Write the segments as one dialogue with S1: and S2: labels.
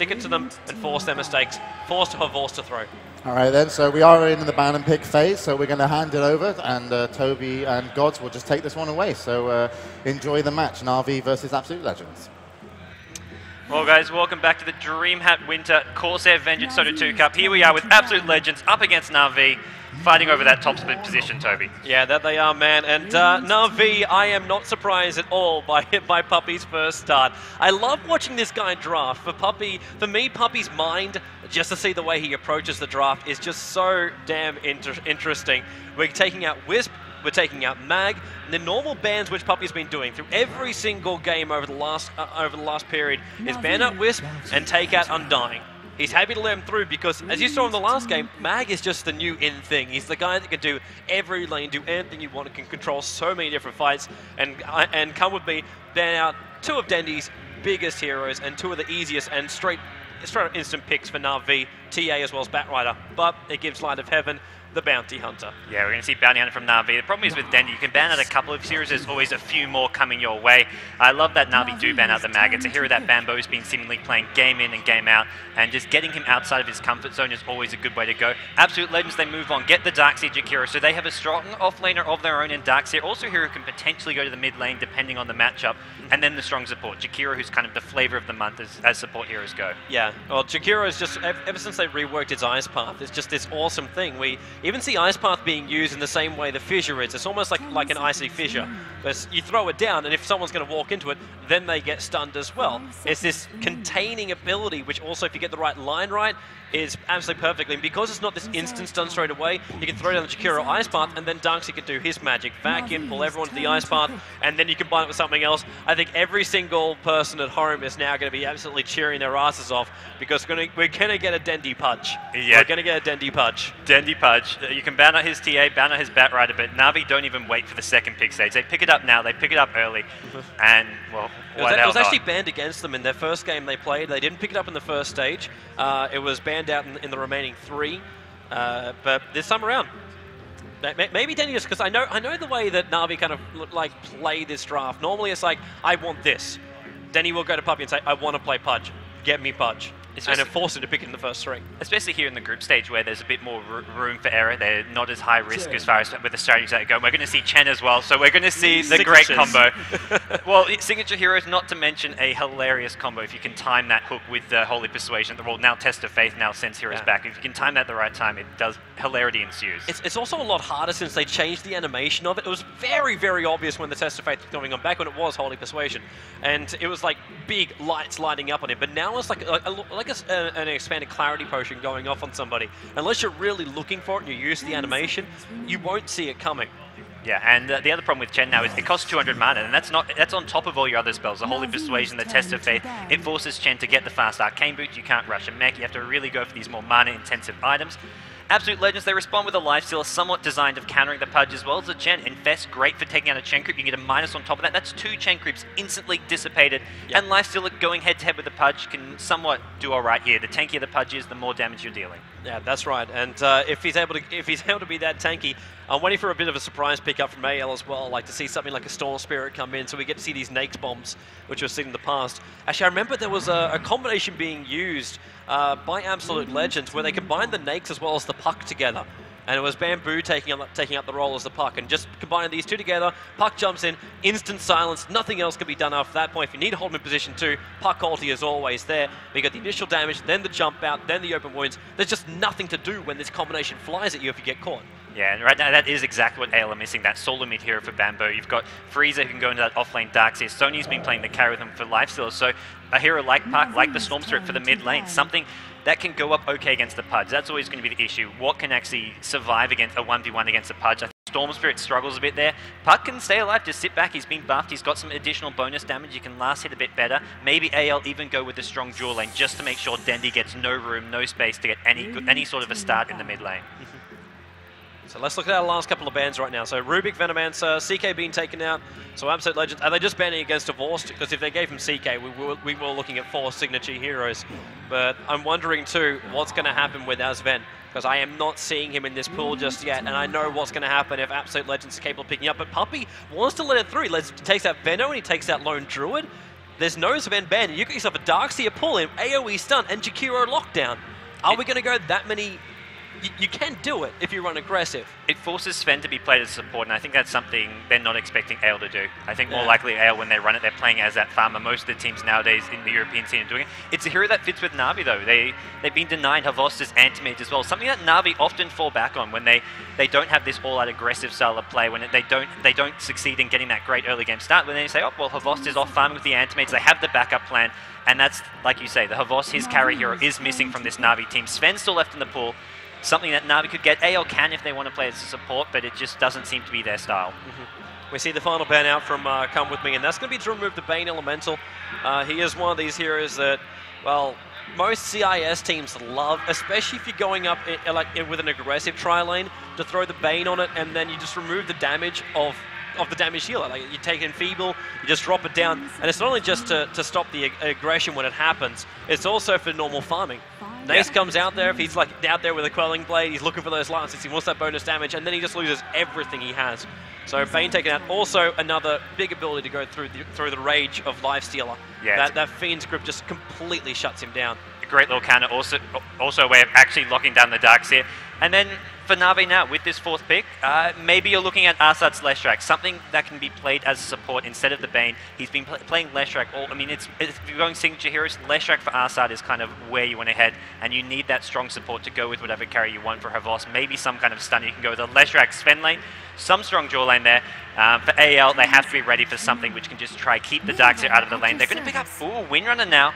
S1: stick it to them and force their mistakes, force Horse to throw.
S2: All right then, so we are in the ban and pick phase, so we're going to hand it over, and Toby and Gods will just take this one away. So enjoy the match, Na'Vi versus Absolute Legends.
S3: Well guys, welcome back to the Dreamhack Winter Corsair Vengeance Soda 2 Cup. Here we are with Absolute Legends up against Na'Vi, fighting over that top split position, Toby.
S1: Yeah, that they are, man. And Na'Vi, I am not surprised at all by Puppey's first start. I love watching this guy draft. For me, Puppey's mind, just to see the way he approaches the draft, is just so damn interesting. We're taking out Wisp, we're taking out Mag, and the normal bans which Puppey's been doing through every single game over the last period is ban out Wisp and take out Undying. He's happy to let him through because, as you saw in the last game, Mag is just the new in thing. He's the guy that can do every lane, do anything you want, and can control so many different fights. And come with me, ban out two of Dendy's biggest heroes and two of the easiest and straight up instant picks for Na'Vi, TA as well as Batrider. But it gives Light of Heaven the Bounty Hunter. Yeah, we're going to see Bounty Hunter from Na'Vi. The problem is with Dendy, you can ban out a couple of heroes, there's always a few more coming your way. I love that Na'Vi do ban out the Mag. It's a hero that Bambo's been seemingly playing game in and game out, and just getting him outside of his comfort zone is always a good way to go. Absolute Legends, they move on, get the Darkseer Jakiro, so they have a strong offlaner of their own in Darkseer. Also a hero who can potentially go to the mid lane depending on the matchup, and then the strong support. Jakiro, who's kind of the flavor of the month as support heroes go. Yeah, well, Jakiro is just, ever since they reworked its Ice Path, it's just this awesome thing. We even see Ice Path being used in the same way the Fissure is. It's almost like an Icy Fissure. But you throw it down, and if someone's going to walk into it, then they get stunned as well. It's this containing ability, which also, if you get the right line right, is absolutely perfect. And because it's not this instant stun straight away, you can throw down the Jakiro Ice Path, and then Darkseer can do his magic. Vacuum, pull everyone to the Ice Path, and then you combine it with something else. I think every single person at home is now going to be absolutely cheering their asses off, because we're going to get a Dendy Pudge. Yeah. We're going to get a Dendy Pudge. Dendy Pudge. You can ban out his TA, ban out his Batrider, but Na'Vi don't even wait for the second pick stage. They pick it up now, they pick it up early, and, well, it was actually banned against them in their first game they played. They didn't pick it up in the first stage. It was banned out in the remaining three, but this time around, maybe Denny just, because I know the way that Na'Vi kind of like play this draft. Normally it's like, I want this. Denny will go to Puppey and say, I want to play Pudge. Get me Pudge. And it forced him to pick it in the first three. Especially here in the group stage where there's a bit more room for error. They're not as high risk as far as with the strategies that go. We're going to see Chen as well, so we're going to see the great combo. Well, signature heroes, not to mention a hilarious combo if you can time that hook with the Holy Persuasion. Well, now Test of Faith, now sends heroes back. If you can time that at the right time, it does, hilarity ensues. It's also a lot harder since they changed the animation of it. It was very, very obvious when the Test of Faith was going on, back when it was Holy Persuasion. And it was like big lights lighting up on it, but now it's like an expanded clarity potion going off on somebody. Unless you're really looking for it and you're used to the animation, you won't see it coming. Yeah, and the other problem with Chen now is it costs 200 mana, and that's on top of all your other spells. The Holy Persuasion, the Test of Faith, it forces Chen to get the fast Arcane Boot. You can't rush a mech, you have to really go for these more mana-intensive items. Absolute Legends, they respond with a Lifesteal, somewhat designed of countering the Pudge as well as the Chen. Infest, great for taking out a Chen creep. You get a minus on top of that. That's 2 Chen creeps instantly dissipated. Yep. And Lifesteal going head-to-head with the Pudge can somewhat do all right here. The tankier the Pudge is, the more damage you're dealing. Yeah, that's right. And if he's able to be that tanky, I'm waiting for a bit of a surprise pickup from AL as well, like to see something like a Storm Spirit come in, so we get to see these Nakes bombs, which we've seen in the past. Actually, I remember there was a combination being used by Absolute Legends where they combined the Nakes as well as the Puck together. And it was Bamboo taking up the role as the Puck. And just combining these two together, Puck jumps in, instant silence, nothing else can be done after that point. If you need to hold him in position 2, Puck ulti is always there. We got the initial damage, then the jump out, then the open wounds. There's just nothing to do when this combination flies at you if you get caught. Yeah, and right now that is exactly what AL are missing, that solo mid hero for Bamboo. You've got Frieza who can go into that offlane Darkseer. Sony's been playing the carry with him for lifesteal, so a hero like Puck, like the Storm Spirit for the mid lane, something that can go up okay against the Pudge. That's always going to be the issue. What can actually survive against a 1v1 against the Pudge? I think Storm Spirit struggles a bit there. Puck can stay alive, just sit back. He's been buffed. He's got some additional bonus damage. You can last hit a bit better. Maybe AL even go with the strong dual lane just to make sure Dendy gets no room, no space to get any sort of a start in the mid lane. So let's look at our last couple of bans right now. So Rubik, Venomancer, CK being taken out. So Absolute Legends, are they just banning against Divorced? Because if they gave him CK, we were looking at 4 signature heroes. But I'm wondering too, what's going to happen with Asven? Because I am not seeing him in this pool just yet, and I know what's going to happen if Absolute Legends is capable of picking up. But Puppey wants to let it through. He takes out Veno and he takes out Lone Druid. there's no Sven Band. You got yourself a Darkseer pull-in, AoE stun, and Jakiro lockdown. Are we going to go that many? You can do it if you run aggressive.
S3: It forces Sven to be played as support, and I think that's something they're not expecting Ale to do. I think more likely Ale, when they run it, they're playing as that farmer. Most of the teams nowadays in the European scene are doing it. It's a hero that fits with Na'Vi, though. They've been denied Havos's anti-mage as well, something that Na'Vi often fall back on when they don't have this all-out aggressive style of play, when they don't succeed in getting that great early game start. When they say, oh, well, Havos is off farming with the anti-mage, they have the backup plan, and that's, like you say, the Havos, his carry hero, is missing from this Na'Vi team. Sven's still left in the pool. Something that Na'Vi could get. AL can if they want to play as a support, but it just doesn't seem to be their style.
S1: We see the final ban out from Come With Me, and that's going to be to remove the Bane Elemental. He is one of these heroes that, well, most CIS teams love, especially if you're going up with an aggressive tri-lane, to throw the Bane on it, and then you just remove the damage of the damage healer. Like, you take Enfeeble, you just drop it down, and it's not only just to stop the aggression when it happens, it's also for normal farming. Nace comes out there, if he's like out there with a Quelling Blade, he's looking for those lances, he wants that bonus damage, and then he just loses everything he has. So Bane taken out. Also another big ability to go through the rage of Lifestealer. Yeah, that Fiend's grip just completely shuts him down.
S3: A great little counter, also a way of actually locking down the Darkseer. And then for Na'Vi now, with this fourth pick, maybe you're looking at Arsad's Leshrac, something that can be played as a support instead of the Bane. He's been playing Leshrac I mean, if you're going signature heroes, Leshrac for Arsad is kind of where you want to head, and you need that strong support to go with whatever carry you want for Havos. Maybe some kind of stun. You can go with a Leshrac Sven lane, some strong jaw lane there. For AL, they have to be ready for something which can just try keep the Darkseer out of the lane. They're going to pick up, Windrunner now.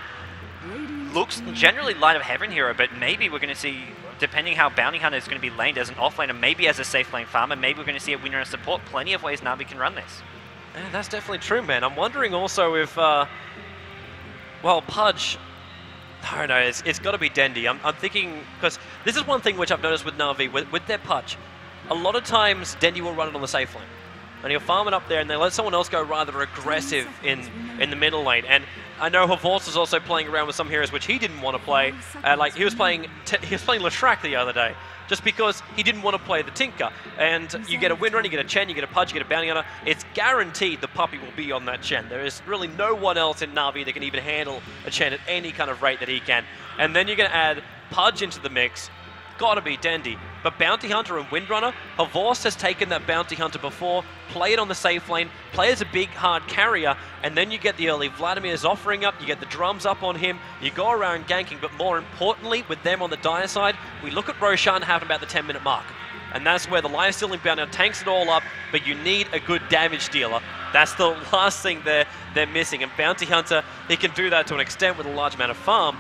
S3: Looks generally Light of Heaven hero, but maybe we're going to see, depending how Bounty Hunter is going to be laned as an offlaner, maybe as a safe lane farmer, maybe we're going to see a Windrunner support. Plenty of ways Na'Vi can run this.
S1: Yeah, that's definitely true, man. I'm wondering also if, well, Pudge, I don't know, it's got to be Dendi. I'm thinking, because this is one thing which I've noticed with Na'Vi, with their Pudge. A lot of times, Dendi will run it on the safe lane. And he'll farm it up there, and they let someone else go rather aggressive in the middle lane. And I know Havos is also playing around with some heroes which he didn't want to play. Like he was playing Leshrac the other day, just because he didn't want to play the Tinker. And you get a Windrunner, you get a Chen, you get a Pudge, you get a Bounty Hunter. It's guaranteed the Puppy will be on that Chen. There is really no one else in Na'Vi that can even handle a Chen at any kind of rate that he can. And then you're going to add Pudge into the mix. Gotta be Dendi. But Bounty Hunter and Windrunner, Havos has taken that Bounty Hunter before, play it on the safe lane, play as a big hard carrier, and then you get the early Vladimir's offering up, you get the drums up on him, you go around ganking, but more importantly, with them on the dire side, we look at Roshan having about the 10-minute mark. And that's where the life-stealing Bounty Hunter tanks it all up, but you need a good damage dealer. That's the last thing they're missing. And Bounty Hunter, he can do that to an extent with a large amount of farm,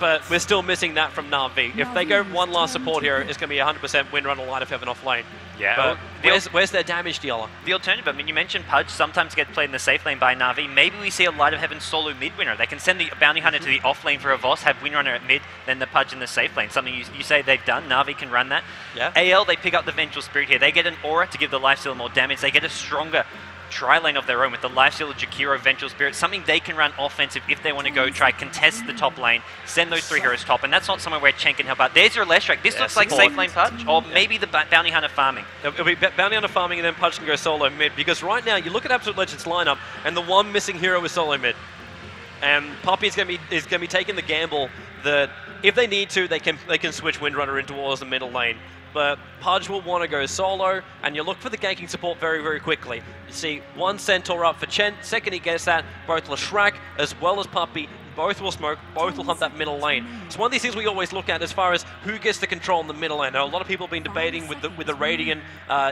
S1: but we're still missing that from Na'Vi. If they go one last support here, it's going to be 100% Windrunner, Light of Heaven off lane.
S3: Yeah.
S1: But where's their damage dealer?
S3: The alternative, I mean, you mentioned Pudge sometimes gets played in the safe lane by Na'Vi. Maybe we see a Light of Heaven solo mid-winner. They can send the Bounty Hunter to the off lane for Havos, have Windrunner at mid, then the Pudge in the safe lane. Something you say they've done. Na'Vi can run that.
S1: Yeah.
S3: AL, they pick up the Vengeful Spirit here. They get an aura to give the Lifestealer more damage. They get a stronger tri-lane of their own with the Lifestealer, Jakiro, Vengeful Spirit, something they can run offensive if they want to go try contest the top lane, send those three heroes top, and that's not somewhere where Chen can help out. There's your Leshrac. This looks like safe lane Pudge, or maybe the Bounty Hunter farming.
S1: It'll be Bounty Hunter farming, and then Pudge can go solo mid, because right now you look at Absolute Legends lineup, and the one missing hero is solo mid. And Poppy is going to be taking the gamble that if they need to, they can switch Windrunner in towards the middle lane. But Pudge will want to go solo, and you look for the ganking support very, very quickly. You see one Centaur up for Chen, second he gets that, both Leshrac as well as Puppy, both will smoke, both will hunt that middle lane. It's one of these things we always look at as far as who gets to control in the middle lane. Now, a lot of people have been debating with the Radiant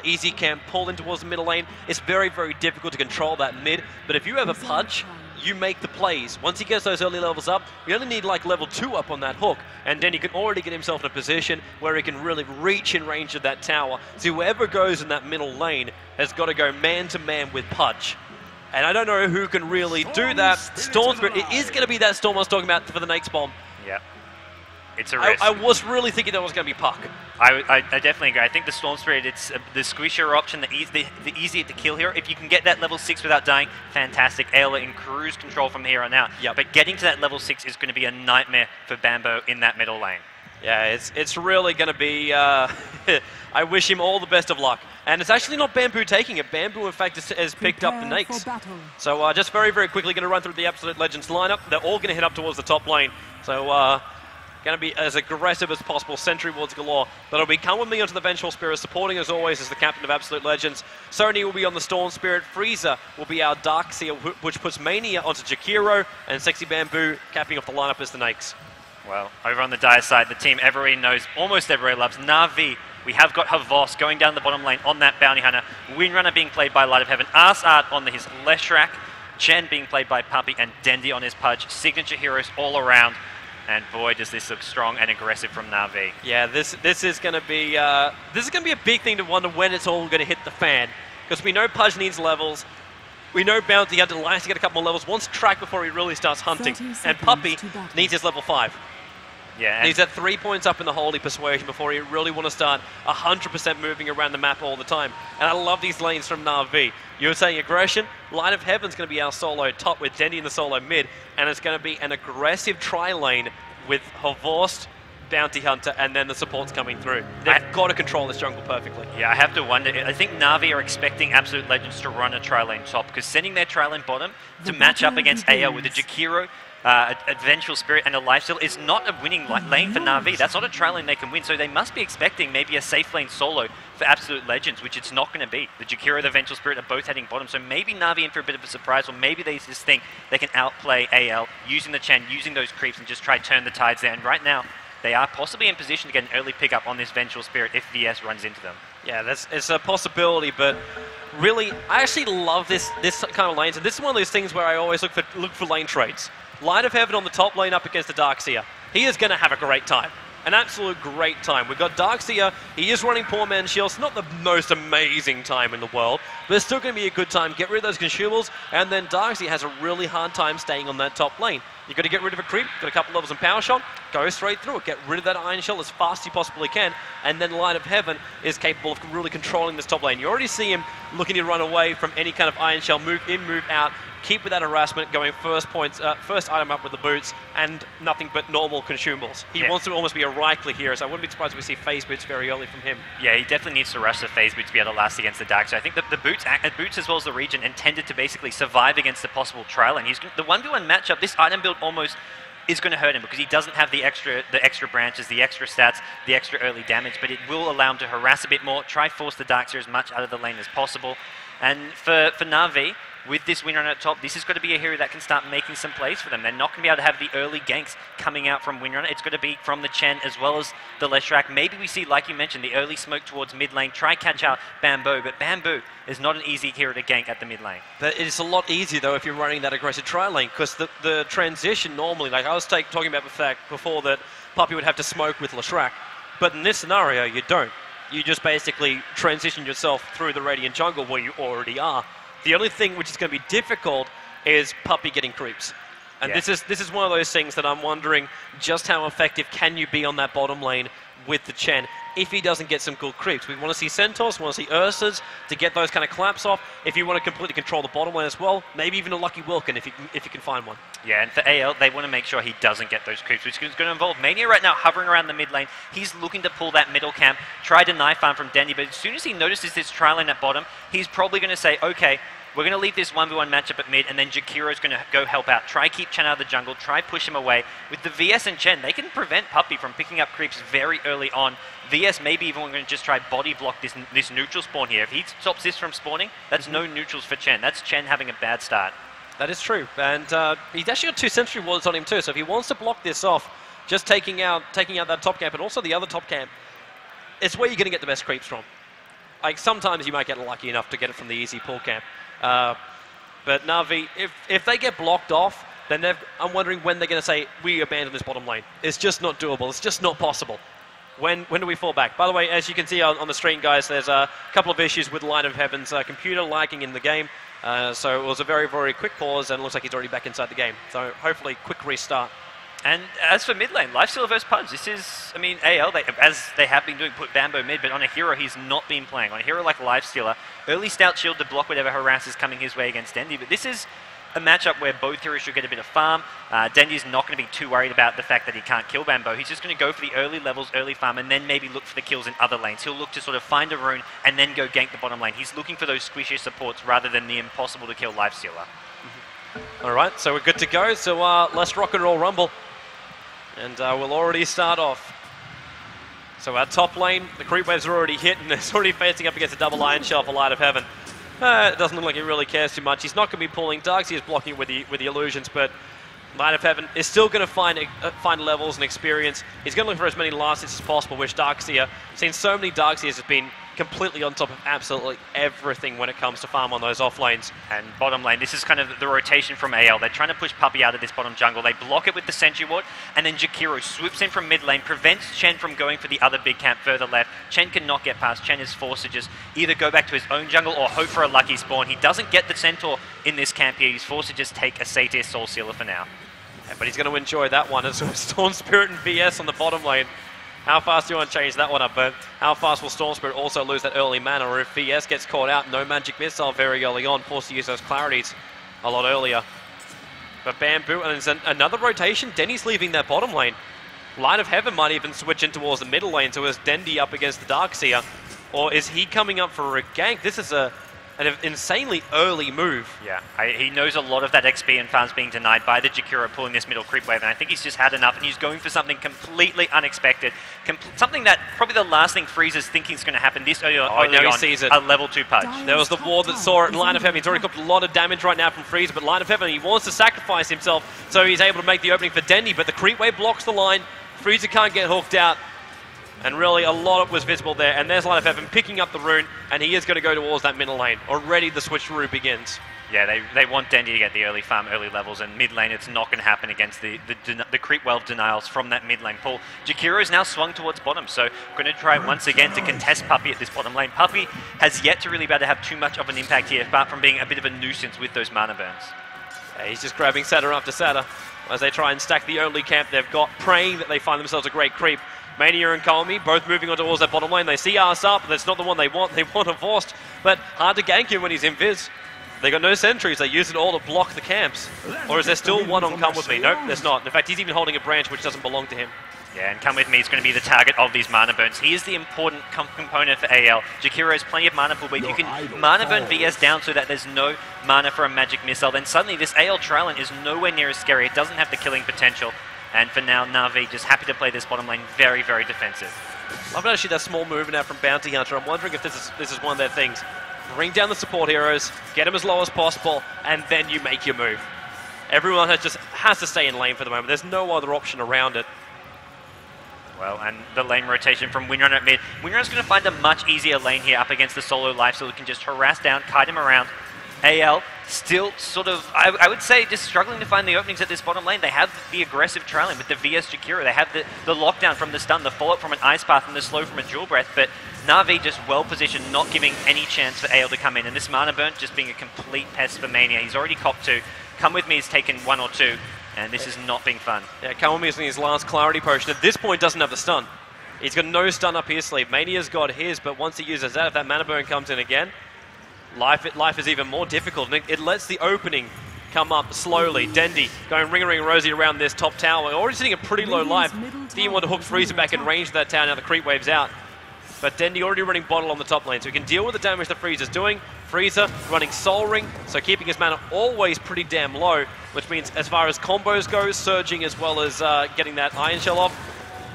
S1: Easy Camp pull in towards the middle lane. It's very, very difficult to control that mid, but if you have a Pudge, you make the plays. Once he gets those early levels up, you only need like level 2 up on that hook, and then he can already get himself in a position where he can really reach in range of that tower. So whoever goes in that middle lane has got to go man-to-man with Pudge. And I don't know who can really do that. Storm Spirit, it is going to be that Storm I was talking about for the next bomb.
S3: Yeah. It's a risk.
S1: I was really thinking that was going to be Puck.
S3: I definitely agree. I think the Storm Spirit, it's the squishier option, the easier to kill here. If you can get that level 6 without dying, fantastic. Ayla in cruise control from here on out.
S1: Yep.
S3: But getting to that level 6 is going to be a nightmare for Bambo in that middle lane.
S1: Yeah, it's really going to be... I wish him all the best of luck. And it's actually not Bamboo taking it. Bamboo, in fact, has picked up the Nakes. So just very, very quickly going to run through the Absolute Legends lineup. They're all going to head up towards the top lane. So going to be as aggressive as possible. Sentry wards galore. But it'll be Come With Me onto the Vengeful Spirit, supporting as always as the captain of Absolute Legends. Sony will be on the Storm Spirit. Freezer will be our Darkseer, which puts Mania onto Jakiro. And Sexy Bamboo capping off the lineup as the Nakes.
S3: Well, over on the Dire side, the team everybody knows, almost everybody loves, Na'Vi. We have got Havos going down the bottom lane on that Bounty Hunter. Windrunner being played by Light of Heaven. Arsart on his Leshrac. Chen being played by Puppey, and Dendi on his Pudge. Signature heroes all around. And boy, does this look strong and aggressive from Na'Vi.
S1: Yeah, this is going to be a big thing to wonder when it's all going to hit the fan, because we know Pudge needs levels. We know Bounty Hunter likes to get a couple more levels. Wants track before he really starts hunting, and Puppey needs his level 5.
S3: Yeah,
S1: he's at 3 points up in the Holy Persuasion before he really want to start 100% moving around the map all the time. And I love these lanes from Na'Vi. You were saying aggression. Light of Heaven's going to be our solo top with Dendi in the solo mid, and it's going to be an aggressive tri-lane with Havorst, Bounty Hunter, and then the supports coming through. They've got to control this jungle perfectly.
S3: Yeah, I have to wonder. I think Na'Vi are expecting Absolute Legends to run a tri-lane top, because sending their tri-lane bottom to match up against AL with a Jakiro, a Vengeful Spirit, and a Lifesteal is not a winning lane for Na'Vi. That's not a tri-lane they can win, so they must be expecting maybe a safe lane solo for Absolute Legends, which it's not going to be. The Jakiro and the Vengeful Spirit are both heading bottom, so maybe Na'Vi in for a bit of a surprise, or maybe they just think they can outplay AL using the Chen, using those creeps, and just try to turn the tides there. And right now, they are possibly in position to get an early pickup on this Vengeful Spirit if VS runs into them.
S1: Yeah, it's a possibility, but really, I actually love this kind of lanes, and this is one of those things where I always look for lane trades. Light of Heaven on the top lane up against the Darkseer. He is going to have a great time. An absolute great time. We've got Darkseer. He is running Poor Man's Shields. Not the most amazing time in the world, but it's still going to be a good time. Get rid of those consumables, and then Darkseer has a really hard time staying on that top lane. You've got to get rid of a creep, got a couple levels in Power Shot, go straight through it, get rid of that Iron Shell as fast as you possibly can, and then Light of Heaven is capable of really controlling this top lane. You already see him looking to run away from any kind of Iron Shell, move in, move out, keep with that harassment, going first item up with the boots, and nothing but normal consumables. He wants to almost be a right-click here, so I wouldn't be surprised if we see phase boots very early from him.
S3: Yeah, he definitely needs to rush the phase boots to be able to last against the Dark. So I think that the boots as well as the region intended to basically survive against the possible trial. And the 1v1 matchup, this item build almost is going to hurt him because he doesn't have the extra branches, the extra stats, the extra early damage, but it will allow him to harass a bit more, try force the Darkseer as much out of the lane as possible. And for Na'Vi, with this Windrunner at top, this is going to be a hero that can start making some plays for them. They're not going to be able to have the early ganks coming out from Windrunner. It's going to be from the Chen as well as the Leshrac. Maybe we see, like you mentioned, the early smoke towards mid lane, try catch out Bamboo, but Bamboo is not an easy hero to gank at the mid lane.
S1: But it's a lot easier, though, if you're running that aggressive tri-lane, because the transition normally, like I was talking about the fact before that Puppey would have to smoke with Leshrac, but in this scenario, you don't. You just basically transition yourself through the Radiant jungle where you already are. The only thing which is going to be difficult is Puppey getting creeps. And this is one of those things that I'm wondering just how effective can you be on that bottom lane with the Chen if he doesn't get some good creeps. We want to see Centaurs, we want to see Ursas to get those kind of claps off. If you want to completely control the bottom lane as well, maybe even a Lucky Wilkin if you can find one.
S3: Yeah, and for AL, they want to make sure he doesn't get those creeps, which is going to involve Mania right now hovering around the mid lane. He's looking to pull that middle camp, try to knife farm from Dendi, but as soon as he notices this tri-lane at bottom, he's probably going to say, okay, we're going to leave this 1v1 matchup at mid, and then Jakiro's going to go help out. Try keep Chen out of the jungle, try push him away. With the VS and Chen, they can prevent Puppey from picking up creeps very early on. VS maybe even going to just try body block this neutral spawn here. If he stops this from spawning, that's no neutrals for Chen. That's Chen having a bad start.
S1: That is true, and he's actually got 2 sentry wards on him too, so if he wants to block this off, just taking out that top camp and also the other top camp, it's where you're going to get the best creeps from. Like, sometimes you might get lucky enough to get it from the easy pull camp. But Na'Vi, if they get blocked off, then I'm wondering when they're going to say, we abandon this bottom lane. It's just not doable. It's just not possible. When do we fall back? By the way, as you can see on the stream, guys, there's a couple of issues with Light of Heaven's computer lagging in the game. So it was a very, very quick pause, and it looks like he's already back inside the game. So hopefully, quick restart.
S3: And as for mid lane, Lifesteal versus Pudge, this is, I mean, AL, as they have been doing, put Bamboo mid, but on a hero he's not been playing. On a hero like Lifestealer, early Stout Shield to block whatever harass is coming his way against Dendi, but this is a matchup where both heroes should get a bit of farm. Dendy's not going to be too worried about the fact that he can't kill Bambo. He's just going to go for the early levels, early farm, and then maybe look for the kills in other lanes. He'll look to sort of find a rune and then go gank the bottom lane. He's looking for those squishy supports rather than the impossible to kill Lifestealer.
S1: All right, so we're good to go. So let's rock and roll rumble. And we'll already start off. So our top lane, the creep waves are already hit, and it's already facing up against a double Iron Shell for Light of Heaven. It doesn't look like he really cares too much. He's not going to be pulling. Darkseer is blocking with the illusions, but Light of Heaven is still going to find levels and experience. He's going to look for as many last hits as possible, which Darkseer, seen so many Darkseers have been completely on top of absolutely everything when it comes to farm on those off lanes.
S3: And bottom lane, this is kind of the rotation from AL. They're trying to push Puppey out of this bottom jungle. They block it with the Sentry Ward, and then Jakiro swoops in from mid lane, prevents Chen from going for the other big camp further left. Chen cannot get past. Chen is forced to just either go back to his own jungle or hope for a lucky spawn. He doesn't get the Centaur in this camp here. He's forced to just take a Satyr Soul Sealer for now.
S1: Yeah, but he's going to enjoy that one. It's Storm Spirit and VS on the bottom lane. How fast do you want to change that one up? But how fast will Storm Spirit also lose that early mana? Or if VS gets caught out, no Magic Missile very early on, forced to use those Clarities a lot earlier. But Bamboo, and there's another rotation. Denny's leaving that bottom lane. Light of Heaven might even switch in towards the middle lane, so is Dendy up against the Darkseer? Or is he coming up for a gank? This is an insanely early move. Yeah,
S3: he knows a lot of that XP and farms being denied by the Jakiro pulling this middle creep wave, and I think he's just had enough, and he's going for something completely unexpected. Something that probably the last thing Freezer's thinking is going to happen this early on.
S1: Now he sees it.
S3: A level 2 Pudge.
S1: There was the ward that saw it, and Light of Heaven, he's already got a lot of damage right now from Freezer, but Light of Heaven, he wants to sacrifice himself, so he's able to make the opening for Dendy, but the creep wave blocks the line. Freezer can't get hooked out. And really, a lot was visible there. And there's Light of Heaven picking up the rune, and he is going to go towards that middle lane. Already the switcheroo begins.
S3: Yeah, they want Dendy to get the early farm, early levels, and mid lane it's not going to happen against the creep wave denials from that mid lane pull. Jakiro is now swung towards bottom, so going to try once again to contest Puppey at this bottom lane. Puppey has yet to really be able to have too much of an impact here, apart from being a bit of a nuisance with those mana burns.
S1: Yeah, he's just grabbing Satyr after Satyr as they try and stack the only camp they've got, praying that they find themselves a great creep. Mania and Kalmi both moving on towards that bottom lane. They see us up, but that's not the one they want. They want a Vorst, but hard to gank him when he's in Viz. They got no sentries. They use it all to block the camps. Or is there still one on Come With Me? Nope, there's not. In fact, he's even holding a branch which doesn't belong to him.
S3: Yeah, and Come With Me is going to be the target of these mana burns. He is the important component for AL. Jakiro has plenty of mana pool, but you can mana burn VS down so that there's no mana for a Magic Missile. Then suddenly this AL Trylon is nowhere near as scary. It doesn't have the killing potential. And for now, Na'Vi just happy to play this bottom lane very, very defensive.
S1: Love actually that small movement out from Bounty Hunter. I'm wondering if this is one of their things. Bring down the support heroes, get them as low as possible, and then you make your move. Everyone has to stay in lane for the moment. There's no other option around it.
S3: Well, and the lane rotation from Windrunner at mid. Windrunner's going to find a much easier lane here up against the solo life, so we can just harass down, kite him around. AL still sort of, I would say, just struggling to find the openings at this bottom lane. They have the aggressive Trylon with the VS Jakiro. They have the lockdown from the stun, the follow-up from an Ice Path, and the slow from a Jewel Breath. But Na'Vi just well-positioned, not giving any chance for AL to come in. And this Mana Burn just being a complete pest for Mania. He's already copped 2. Come With Me has taken 1 or 2. And this is not being fun. Yeah,
S1: Come With Me is in his last Clarity Potion. At this point, doesn't have the stun. He's got no stun up his sleeve. Mania's got his, but once he uses that, if that Mana Burn comes in again, life is even more difficult. And it lets the opening come up slowly. Dendy going ring Rosie around this top tower. Already sitting at pretty low life. Didn't want to hook Freezer back in range of that tower. Now the creep wave's out. But Dendy already running bottle on the top lane, so he can deal with the damage that Freezer's doing. Freezer running Soul Ring, so keeping his mana always pretty damn low, which means as far as combos go, surging as well as getting that Iron Shell off,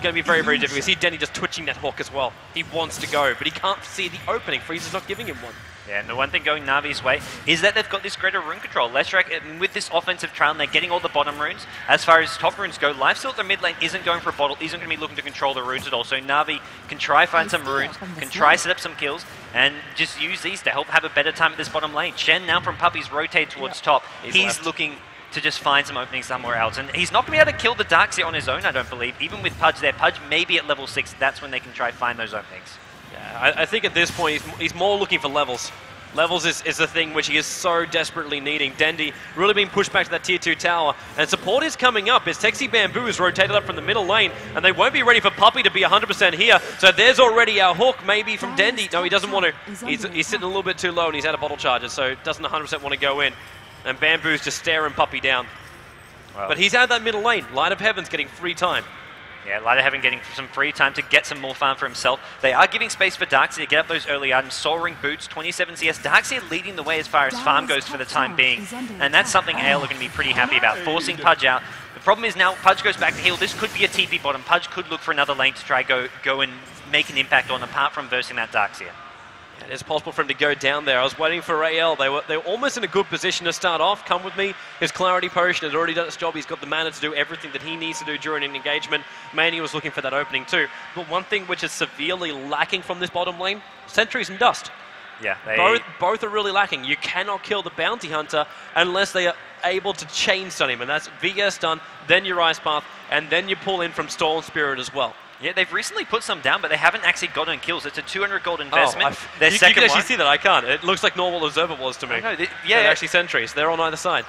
S1: going to be very, very difficult. You see Dendy just twitching that hook as well. He wants to go, but he can't see the opening. Freezer's not giving him one.
S3: Yeah, and the one thing going Na'Vi's way is that they've got this greater rune control. Leshrac, with this offensive trail, they're getting all the bottom runes. As far as top runes go, Lifesteal at the mid lane isn't going for a bottle, isn't going to be looking to control the runes at all. So Na'Vi can try find some runes, can try set up some kills, and just use these to help have a better time at this bottom lane. Shen now from Puppey's rotate towards top. He's looking to just find some openings somewhere else. And he's not going to be able to kill the Darkseer on his own, I don't believe. Even with Pudge there, Pudge may be at level 6. That's when they can try find those openings.
S1: Yeah, I think at this point he's more looking for levels. Levels is the thing which he is so desperately needing. Dendy really being pushed back to that tier 2 tower. And support is coming up as Texi Bamboo is rotated up from the middle lane. And they won't be ready for Puppey to be 100% here. So there's already our hook maybe from Dendy. No, he doesn't want to. He's sitting a little bit too low and he's out of bottle charges. So doesn't 100% want to go in. And Bamboo's just staring Puppey down.
S3: Well,
S1: But he's out of that middle lane. Light of Heaven's getting free time.
S3: yeah, Light of Heaven getting some free time to get some more farm for himself. They are giving space for Darkseid to get up those early items. Soaring Boots, 27 CS. Darkseid leading the way as far as farm goes for the time being. And that's something AL are going to be pretty happy about, forcing Pudge out. The problem is now Pudge goes back to heal. This could be a TP bottom. Pudge could look for another lane to try go and make an impact on, apart from versing that Darkseid.
S1: It is possible for him to go down there. I was waiting for AL. They were almost in a good position to start off. Come with me. His Clarity Potion has already done its job. He's got the mana to do everything that he needs to do during an engagement. Manny was looking for that opening too. But one thing which is severely lacking from this bottom lane, Sentries and Dust.
S3: Yeah,
S1: Both are really lacking. You cannot kill the Bounty Hunter unless they are able to chain stun him. And that's VS stun, then your Ice Path, and then you pull in from Storm Spirit as well.
S3: Yeah, they've recently put some down, but they haven't actually gotten kills. It's a 200 gold investment.
S1: You can actually see that. I can't. It looks like normal Observer was to me.
S3: No,
S1: They're
S3: yeah,
S1: actually Sentries. They're on either side.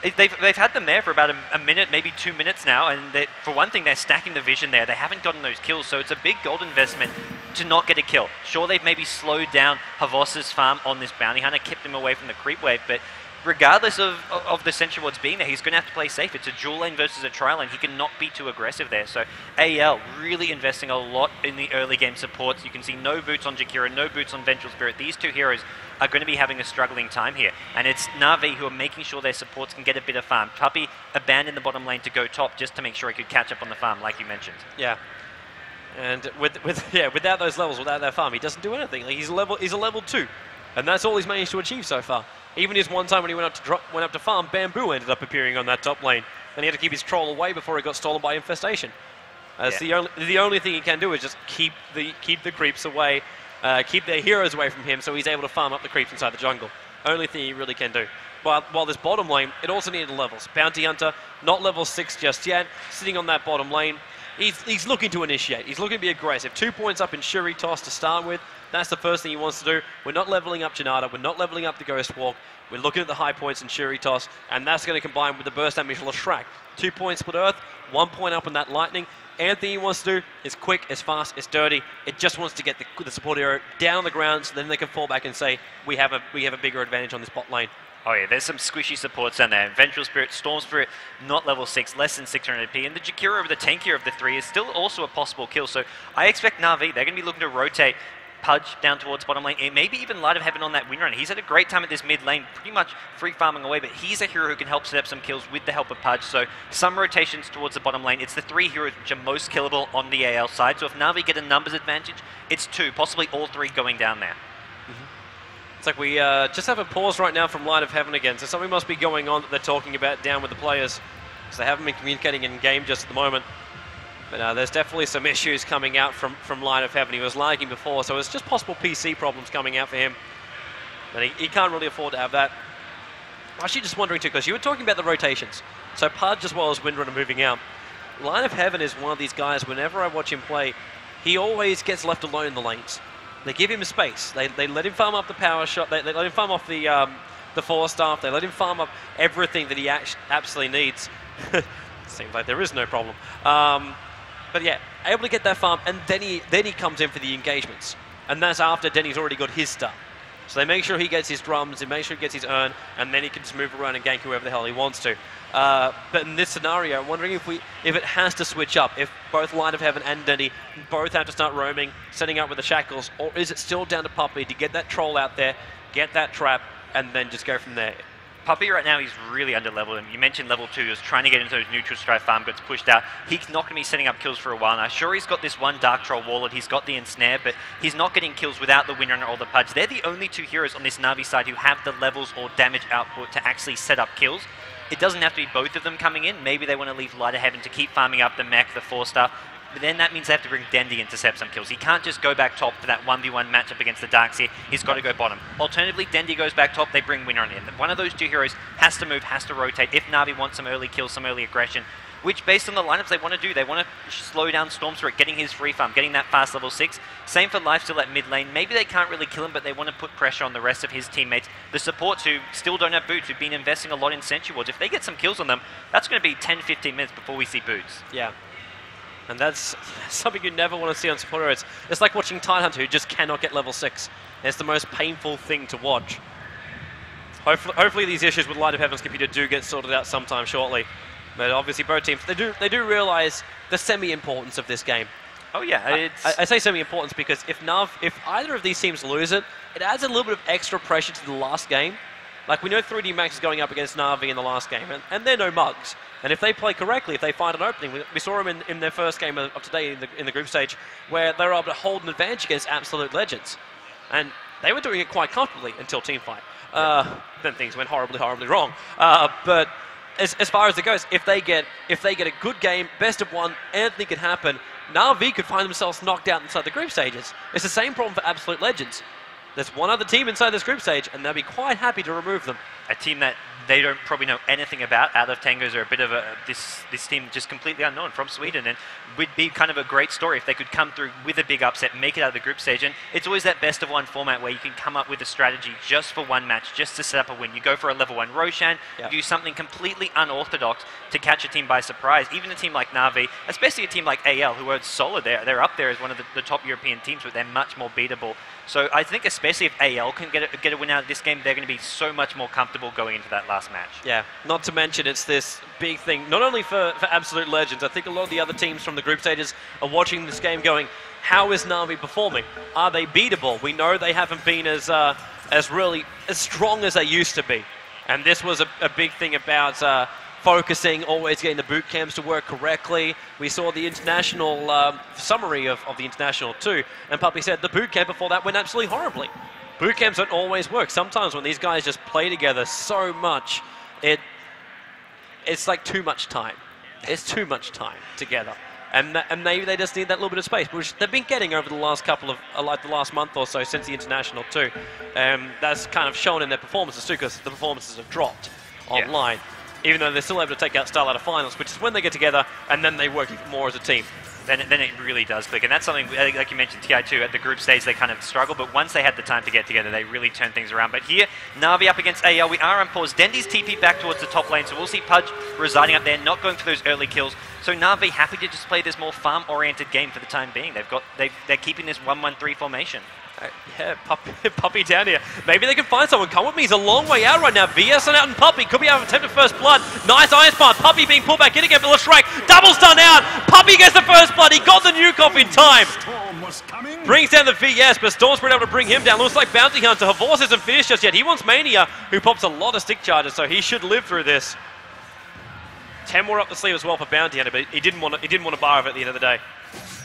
S3: They've had them there for about a minute, maybe 2 minutes now, and for one thing, they're stacking the vision there. They haven't gotten those kills, so it's a big gold investment to not get a kill. Sure, they've maybe slowed down Havos's farm on this Bounty Hunter, kept him away from the creep wave, but regardless of the Sentry Wards being there, he's going to have to play safe. It's a dual lane versus a tri lane. He cannot be too aggressive there. So AL really investing a lot in the early game supports. You can see no boots on Jakira, no boots on Vengeful Spirit. These two heroes are going to be having a struggling time here. And it's Na'Vi who are making sure their supports can get a bit of farm. Puppey abandoned the bottom lane to go top just to make sure he could catch up on the farm, like you mentioned.
S1: Yeah. And without those levels, without that farm, he doesn't do anything. Like, he's a level 2. And that's all he's managed to achieve so far. Even his one time when he went up to farm, Bamboo ended up appearing on that top lane, and he had to keep his troll away before he got stolen by Infestation. The only thing he can do is just keep the creeps away, keep their heroes away from him, so he's able to farm up the creeps inside the jungle. Only thing he really can do. But while this bottom lane, it also needed levels. Bounty Hunter, not level 6 just yet, sitting on that bottom lane. He's looking to initiate. He's looking to be aggressive. 2 points up in Shuri Toss to start with. That's the first thing he wants to do. We're not leveling up Janata. We're not leveling up the Ghost Walk. We're looking at the high points in Shuri Toss, and that's going to combine with the burst damage of Shrek. 2 points split Earth, 1 point up on that Lightning. Anything he wants to do is quick, is fast, is dirty. It just wants to get the support hero down on the ground, so then they can fall back and say, we have a bigger advantage on this bot lane.
S3: Oh yeah, there's some squishy supports down there. Vengeful Spirit, Storm Spirit, not level 6, less than 600 AP. And the Jakira, the tankier of the three, is still also a possible kill. So I expect Na'Vi, they're going to be looking to rotate Pudge down towards bottom lane, and maybe even Light of Heaven on that win run. He's had a great time at this mid lane, pretty much free farming away, but he's a hero who can help set up some kills with the help of Pudge. So some rotations towards the bottom lane. It's the 3 heroes which are most killable on the AL side. So if Na'Vi get a numbers advantage, it's 2, possibly all 3 going down there.
S1: It's like we just have a pause right now from Light of Heaven again, so something must be going on that they're talking about down with the players, because they haven't been communicating in game just at the moment. But there's definitely some issues coming out from Light of Heaven. He was lagging before, so it's just possible PC problems coming out for him. And he can't really afford to have that. I'm actually just wondering too, because you were talking about the rotations. So Pudge as well as Windrunner moving out. Light of Heaven is one of these guys, whenever I watch him play, he always gets left alone in the lanes. They give him space. They let him farm up the power shot. They let him farm off the 4-staff. They let him farm up everything that he absolutely needs. Seems like there is no problem. But yeah, able to get that farm, and then he comes in for the engagements. And that's after Denny's already got his stuff. So they make sure he gets his drums, they make sure he gets his urn, and then he can just move around and gank whoever the hell he wants to. But in this scenario, I'm wondering if it has to switch up, if both Light of Heaven and Denny both have to start roaming, setting up with the shackles, or is it still down to Puppey to get that troll out there, get that trap, and then just go from there?
S3: Puppey right now, he's really under-leveled, and you mentioned level 2, he was trying to get into those neutral strike farm, gets pushed out. He's not going to be setting up kills for a while now. Sure, he's got this one Dark Troll Warlord, he's got the Ensnare, but he's not getting kills without the Windrunner or the Pudge. They're the only 2 heroes on this Na'Vi side who have the levels or damage output to actually set up kills. It doesn't have to be both of them coming in. Maybe they want to leave Light of Heaven to keep farming up the mech, the 4-star. But then that means they have to bring Dendy in to set up some kills. He can't just go back top for that 1v1 matchup against the Darkseer. He's got to go bottom. Alternatively, Dendy goes back top, they bring Windrunner in. One of those 2 heroes has to move, has to rotate if Na'Vi wants some early kills, some early aggression, which based on the lineups they want to do. They want to slow down Storm Spirit, getting his free farm, getting that fast level 6. Same for Lifesteal at mid lane. Maybe they can't really kill him, but they want to put pressure on the rest of his teammates. The supports who still don't have boots, who've been investing a lot in Sentry Wards. If they get some kills on them, that's going to be 10-15 minutes before we see boots.
S1: Yeah. And that's something you never want to see on support heroes. It's like watching Tidehunter, who just cannot get level 6. It's the most painful thing to watch. Hopefully these issues with Light of Heaven's computer do get sorted out sometime shortly. But obviously both teams, they do realize the semi-importance of this game.
S3: Oh yeah,
S1: I say semi-importance because if either of these teams lose it, it adds a little bit of extra pressure to the last game. Like, we know 3D Max is going up against Na'Vi in the last game, and they're no mugs. And if they play correctly, if they find an opening, we saw them in their first game of today in the group stage, where they were able to hold an advantage against Absolute Legends. And they were doing it quite comfortably until Teamfight. Then things went horribly, horribly wrong. But as far as it goes, if they get a good game, best of one, anything could happen. Na'Vi could find themselves knocked out inside the group stages. It's the same problem for Absolute Legends. There's one other team inside this group stage, and they'll be quite happy to remove them.
S3: A team that they don't probably know anything about. Out of Tangos are a bit of this team just completely unknown from Sweden, and would be kind of a great story if they could come through with a big upset, make it out of the group stage. And it's always that best of one format where you can come up with a strategy just for one match, just to set up a win. You go for a level 1 Roshan, you do something completely unorthodox to catch a team by surprise. Even a team like Na'Vi, especially a team like AL, who are solid. They're up there as one of the top European teams, but they're much more beatable. So I think especially if AL can get a win out of this game, they're going to be so much more comfortable going into that last match.
S1: Yeah, not to mention it's this big thing, not only for Absolute Legends. I think a lot of the other teams from the group stages are watching this game going, how is Na'Vi performing? Are they beatable? We know they haven't been as strong as they used to be. And this was a big thing about focusing, always getting the boot camps to work correctly. We saw the international summary of the international too, and Puppy said the boot camp before that went absolutely horribly. Boot camps don't always work. Sometimes when these guys just play together so much, it's like too much time. It's too much time together. And maybe they just need that little bit of space, which they've been getting over the last couple of, like the last month or so since the international too. That's kind of shown in their performances too, because the performances have dropped online. Even though they're still able to take out Starlight of Finals, which is when they get together and then they work even more as a team.
S3: Then it really does click. And that's something, like you mentioned, TI2 at the group stage, they kind of struggle, but once they had the time to get together, they really turned things around. But here, Na'Vi up against AL, we are on pause. Dendi's TP back towards the top lane, so we'll see Pudge residing up there, not going for those early kills. So Na'Vi happy to just play this more farm-oriented game for the time being. They're keeping this 1-1-3 formation.
S1: Yeah, Puppy down here. Maybe they can find someone. Come with me. He's a long way out right now. VS and out and Puppy. Could be able to attempt a first blood. Nice Ice Path. Puppy being pulled back in again, but Leshrac double stun out. Puppy gets the first blood. He got the nuke off in time. Brings down the VS, but Storm Spirit able to bring him down. Looks like Bounty Hunter. Havorce isn't finished just yet. He wants Mania, who pops a lot of stick charges, so he should live through this. 10 more up the sleeve as well for Bounty Hunter, but he didn't want to bar of it at the end of the day.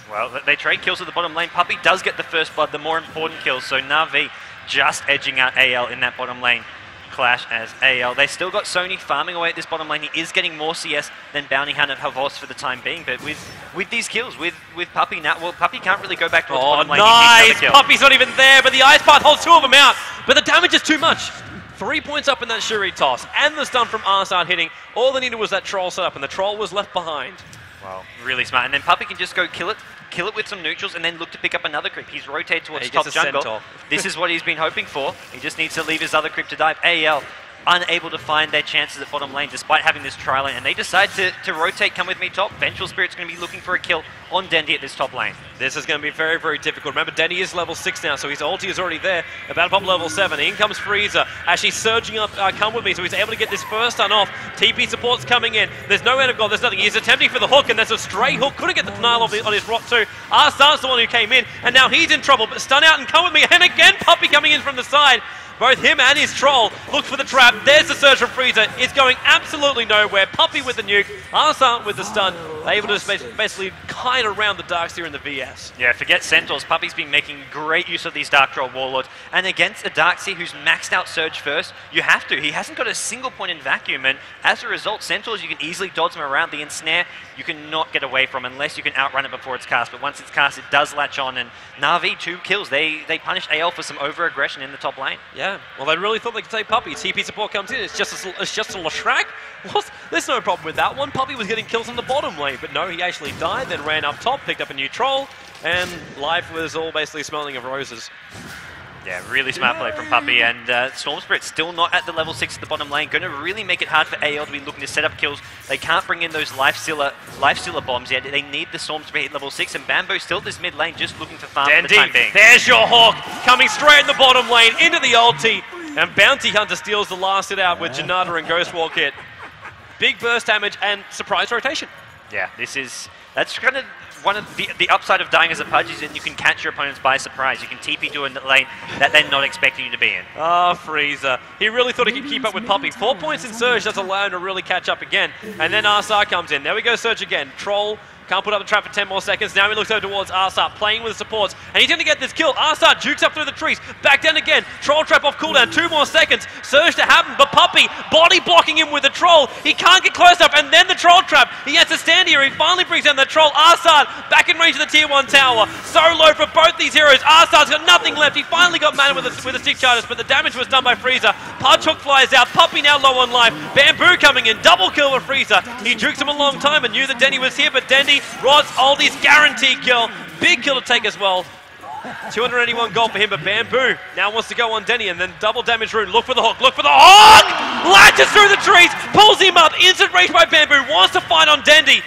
S3: Well, they trade kills at the bottom lane. Puppy does get the first blood, the more important kills. So Na'Vi just edging out AL in that bottom lane clash as AL. They still got Sony farming away at this bottom lane. He is getting more CS than Bounty Hunter and Havorce for the time being. But with these kills, with Puppy now, well, Puppy can't really go back towards the bottom lane.
S1: Nice! Puppy's not even there, but the Ice Path holds 2 of them out. But the damage is too much. 3 points up in that Shuri toss, and the stun from Arsad hitting. All they needed was that troll set up, and the troll was left behind.
S3: Wow, really smart. And then Puppy can just go kill it with some neutrals, and then look to pick up another creep. He's rotated towards top jungle. This is what he's been hoping for. He just needs to leave his other creep to dive. AL unable to find their chances at bottom lane despite having this tri lane, and they decide to rotate, come with me top. Vengeful Spirit's going to be looking for a kill on Dendi at this top lane.
S1: This is going to be very, very difficult. Remember, Dendi is level 6 now, so his ulti is already there. About to pop level 7. In comes Frieza. Actually surging up, come with me, so he's able to get this first stun off. TP support's coming in. There's no end of God, there's nothing. He's attempting for the hook, and there's a stray hook. Couldn't get the denial on his rock too. Arsad's the one who came in, and now he's in trouble, but stun out and come with me. And again, Puppy coming in from the side. Both him and his troll look for the trap. There's the surge from Frieza. It's going absolutely nowhere. Puppy with the nuke. Arsad with the stun. They're able to just basically kind of round the Darkseer in the VS.
S3: Yeah, forget Centaurs. Puppy's been making great use of these Dark Troll Warlords. And against a Darkseer who's maxed out Surge first, you have to. He hasn't got a single point in Vacuum. And as a result, Centaurs, you can easily dodge them around. The Ensnare, you cannot get away from unless you can outrun it before it's cast. But once it's cast, it does latch on. And Na'Vi, 2 kills. They punished AL for some over-aggression in the top lane.
S1: Yeah, well, they really thought they could take Puppy. TP support comes in. It's just a Leshrac. There's no problem with that one. Puppy was getting kills on the bottom lane, but no, he actually died, then ran up top, picked up a new troll, and life was all basically smelling of roses.
S3: Yeah, really smart play from Puppy, and Storm Spirit still not at the level 6 at the bottom lane. Going to really make it hard for AL to be looking to set up kills. They can't bring in those life stealer bombs yet. They need the Storm Spirit at level 6, and Bamboo still at this mid lane just looking for farm for the time being.
S1: There's your Hawk coming straight in the bottom lane into the ulti. And Bounty Hunter steals the last hit out with Janata and Ghostwalk hit. Big burst damage and surprise rotation.
S3: Yeah, that's kind of one of the upside of dying as a Pudge is that you can catch your opponents by surprise. You can TP to a lane that they're not expecting you to be in.
S1: Oh, Frieza. He really thought he could keep up with Puppey. 4 points in Surge does allow him to really catch up again. And then Arsar comes in. There we go, Surge again. Troll can't put up the trap for 10 more seconds. Now he looks over towards Arsar, playing with the supports. And he's going to get this kill. Arsar jukes up through the trees. Back down again. Troll trap off cooldown. 2 more seconds. Surge to happen. But Puppey body blocking him with the Troll. He can't get close enough. And then the Troll trap. He has to stand here. He finally brings down the Troll. Arsar back in range of the tier 1 tower. So low for both these heroes. Arsar's got nothing left. He finally got mana with the stick charges. But the damage was done by Frieza. Pudge Hook flies out. Puppey now low on life. Bamboo coming in. Double kill for Frieza. He jukes him a long time and knew that Denny was here. But Denny, Rod's Oldie's guaranteed kill. Big kill to take as well. 281 gold for him, but Bamboo now wants to go on Denny and then double damage Rune. Look for the hook, look for the hook! Latches through the trees, pulls him up, instant range by Bamboo, wants to fight on Dendy.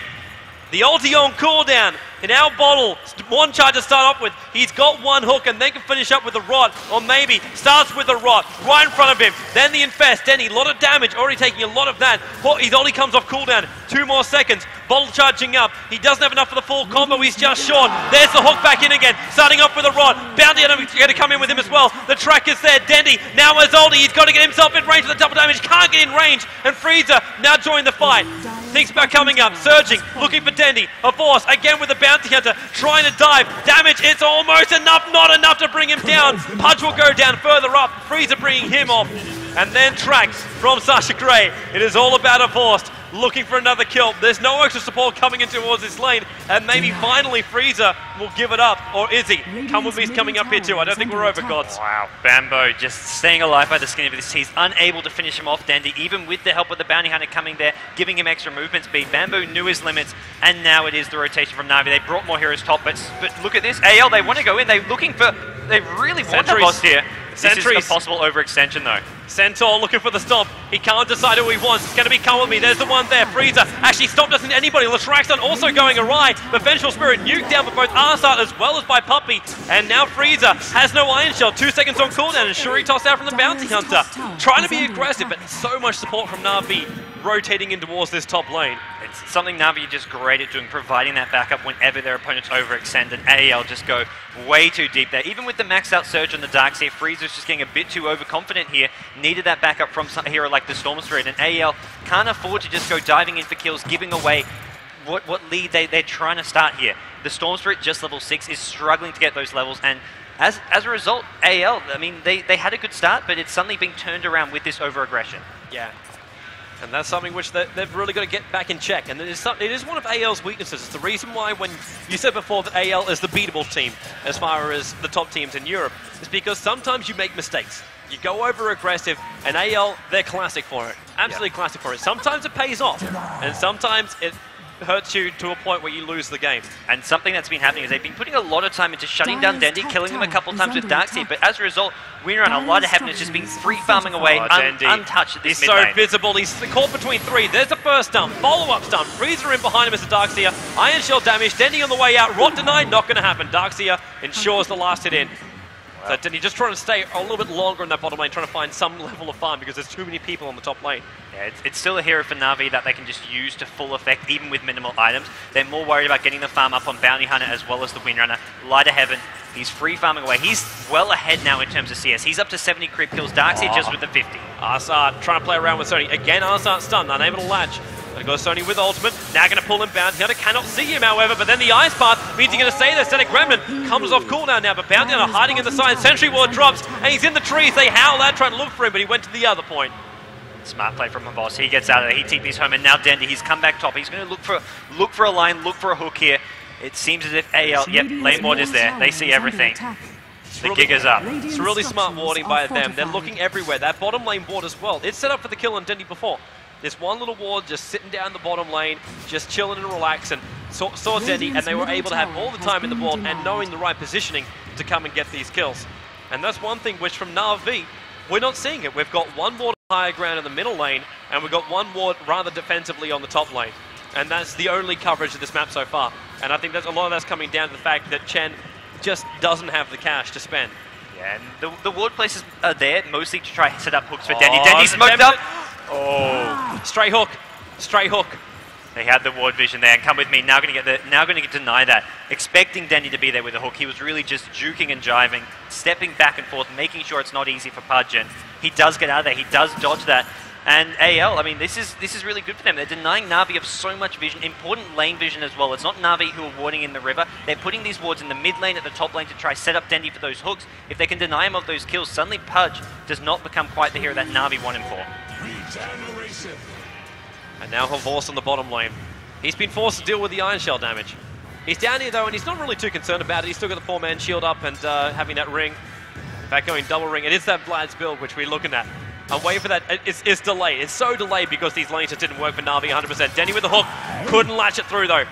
S1: The ulti on cooldown. In our bottle, 1 charge to start off with. He's got 1 hook and then can finish up with a rod. Or maybe starts with a rod right in front of him. Then the infest. Denny, a lot of damage, already taking a lot of that. His ulti comes off cooldown. 2 more seconds. Bottle charging up. He doesn't have enough for the full combo. He's just short. There's the hook back in again. Starting off with a rod. Bounty going to come in with him as well. The track is there. Dendy now has ulti. He's got to get himself in range of the double damage. Can't get in range. And Frieza now joined the fight. Thinks about coming up. Surging. Looking for Dendy. A force. Again with the Bounty Hunter. Trying to dive. Damage. It's almost enough. Not enough to bring him down. Pudge will go down further up. Frieza bringing him off. And then tracks from Sasha Grey. It is all about a forced. Looking for another kill. There's no extra support coming in towards this lane. And maybe finally Frieza will give it up. Or is he? Come with me's coming up here too. I don't think we're over, Gods.
S3: Wow. Bambo just staying alive by the skin of his teeth. He's unable to finish him off, Dendy. Even with the help of the Bounty Hunter coming there, giving him extra movement speed. Bambo knew his limits. And now it is the rotation from Na'Vi. They brought more heroes top. But look at this. AL, they want to go in. They're looking for... They really want the boss here. This is a possible overextension though.
S1: Centaur looking for the stomp. He can't decide who he wants. It's going to be come with me. There's the one there. Frieza actually stopped us in anybody. Latraxon also going awry. But Vengeful Spirit nuked down for both Arsar as well as by Puppey. And now Frieza has no Iron Shell. 2 seconds on cooldown and Shuri tossed out from the Bounty Hunter. Trying to be aggressive, but so much support from Na'Vi rotating in towards this top lane.
S3: It's something Na'Vi are just great at doing, providing that backup whenever their opponents overextend, and AEL just go way too deep there. Even with the maxed out Surge on the Darkseer, Frieza's just getting a bit too overconfident here. Needed that backup from a hero like the Storm Spirit, and AEL can't afford to just go diving in for kills, giving away what lead they're trying to start here. The Storm Spirit, just level 6, is struggling to get those levels, and as a result, AEL, I mean, they had a good start, but it's suddenly being turned around with this over-aggression.
S1: Yeah. And that's something which they've really got to get back in check. And it is one of AL's weaknesses. It's the reason why when you said before that AL is the beatable team as far as the top teams in Europe, is because sometimes you make mistakes. You go over aggressive, and AL, they're classic for it. Absolutely classic for it. Sometimes it pays off, and sometimes it hurts you to a point where you lose the game.
S3: And something that's been happening is they've been putting a lot of time into shutting down Dendy, killing him a couple times with Darkseer, but as a result, Winner and a lot of Heaven has just been free farming away, untouched at this mid lane.
S1: He's so visible, he's caught between 3. There's the first stun, follow-up stun, Frieza in behind him as the Darkseer, Iron Shell damage, Dendy on the way out, Rot denied, not going to happen. Darkseer ensures the last hit in. So Dendy just trying to stay a little bit longer in that bottom lane, trying to find some level of farm because there's too many people on the top lane.
S3: Yeah, it's still a hero for Na'Vi that they can just use to full effect, even with minimal items. They're more worried about getting the farm up on Bounty Hunter as well as the Windrunner. Light of Heaven, he's free farming away. He's well ahead now in terms of CS. He's up to 70 creep kills. Darkseer just with the 50.
S1: Arsar trying to play around with Sony. Again, Arsar stunned, unable to latch. Gonna go Sony with ultimate. Now gonna pull him Bounty Hunter. Cannot see him, however, but then the Ice Path means he's gonna stay there. Static Gremlin comes off cooldown now, but Bounty Hunter hiding in the side. Sentry Ward drops, and he's in the trees. They howl out trying to look for him, but he went to the other point.
S3: Smart play from a boss. He gets out of there. He TP's home, and now Dendy, he's come back top. He's going to look for a line, look for a hook here. It seems as if AL, yep, lane ward is there. They see everything. The Giga's up.
S1: It's really smart warding by them. They're looking everywhere. That bottom lane ward as well. It's set up for the kill on Dendy before. There's one little ward just sitting down the bottom lane, just chilling and relaxing. Saw Dendy, and they were able to have all the time in the ward and knowing the right positioning to come and get these kills. And that's one thing which from Na'Vi, we're not seeing it. We've got one ward higher ground in the middle lane, and we've got one ward rather defensively on the top lane. And that's the only coverage of this map so far. And I think that's a lot of that's coming down to the fact that Chen just doesn't have the cash to spend.
S3: Yeah, and the ward places are there mostly to try set up hooks for Dendy. Dendy smoked up. Oh,
S1: straight hook, straight hook.
S3: They had the ward vision there, and come with me. Now going to get deny that. Expecting Dendy to be there with a hook, he was really just juking and jiving, stepping back and forth, making sure it's not easy for Pudge. And he does get out of there. He does dodge that. And AL, I mean, this is really good for them. They're denying Na'Vi of so much vision, important lane vision as well. It's not Na'Vi who are warding in the river. They're putting these wards in the mid lane, at the top lane to try set up Dendy for those hooks. If they can deny him of those kills, suddenly Pudge does not become quite the hero that Na'Vi want him for.
S1: And now Havorse on the bottom lane. He's been forced to deal with the Iron Shell damage. He's down here though, and he's not really too concerned about it. He's still got the 4-man shield up and having that ring. In fact, going double ring. It is that Vlad's build which we're looking at. I'm waiting for that. It's delayed. It's so delayed because these lanes just didn't work for Na'Vi 100%. Denny with the hook. Couldn't latch it through though.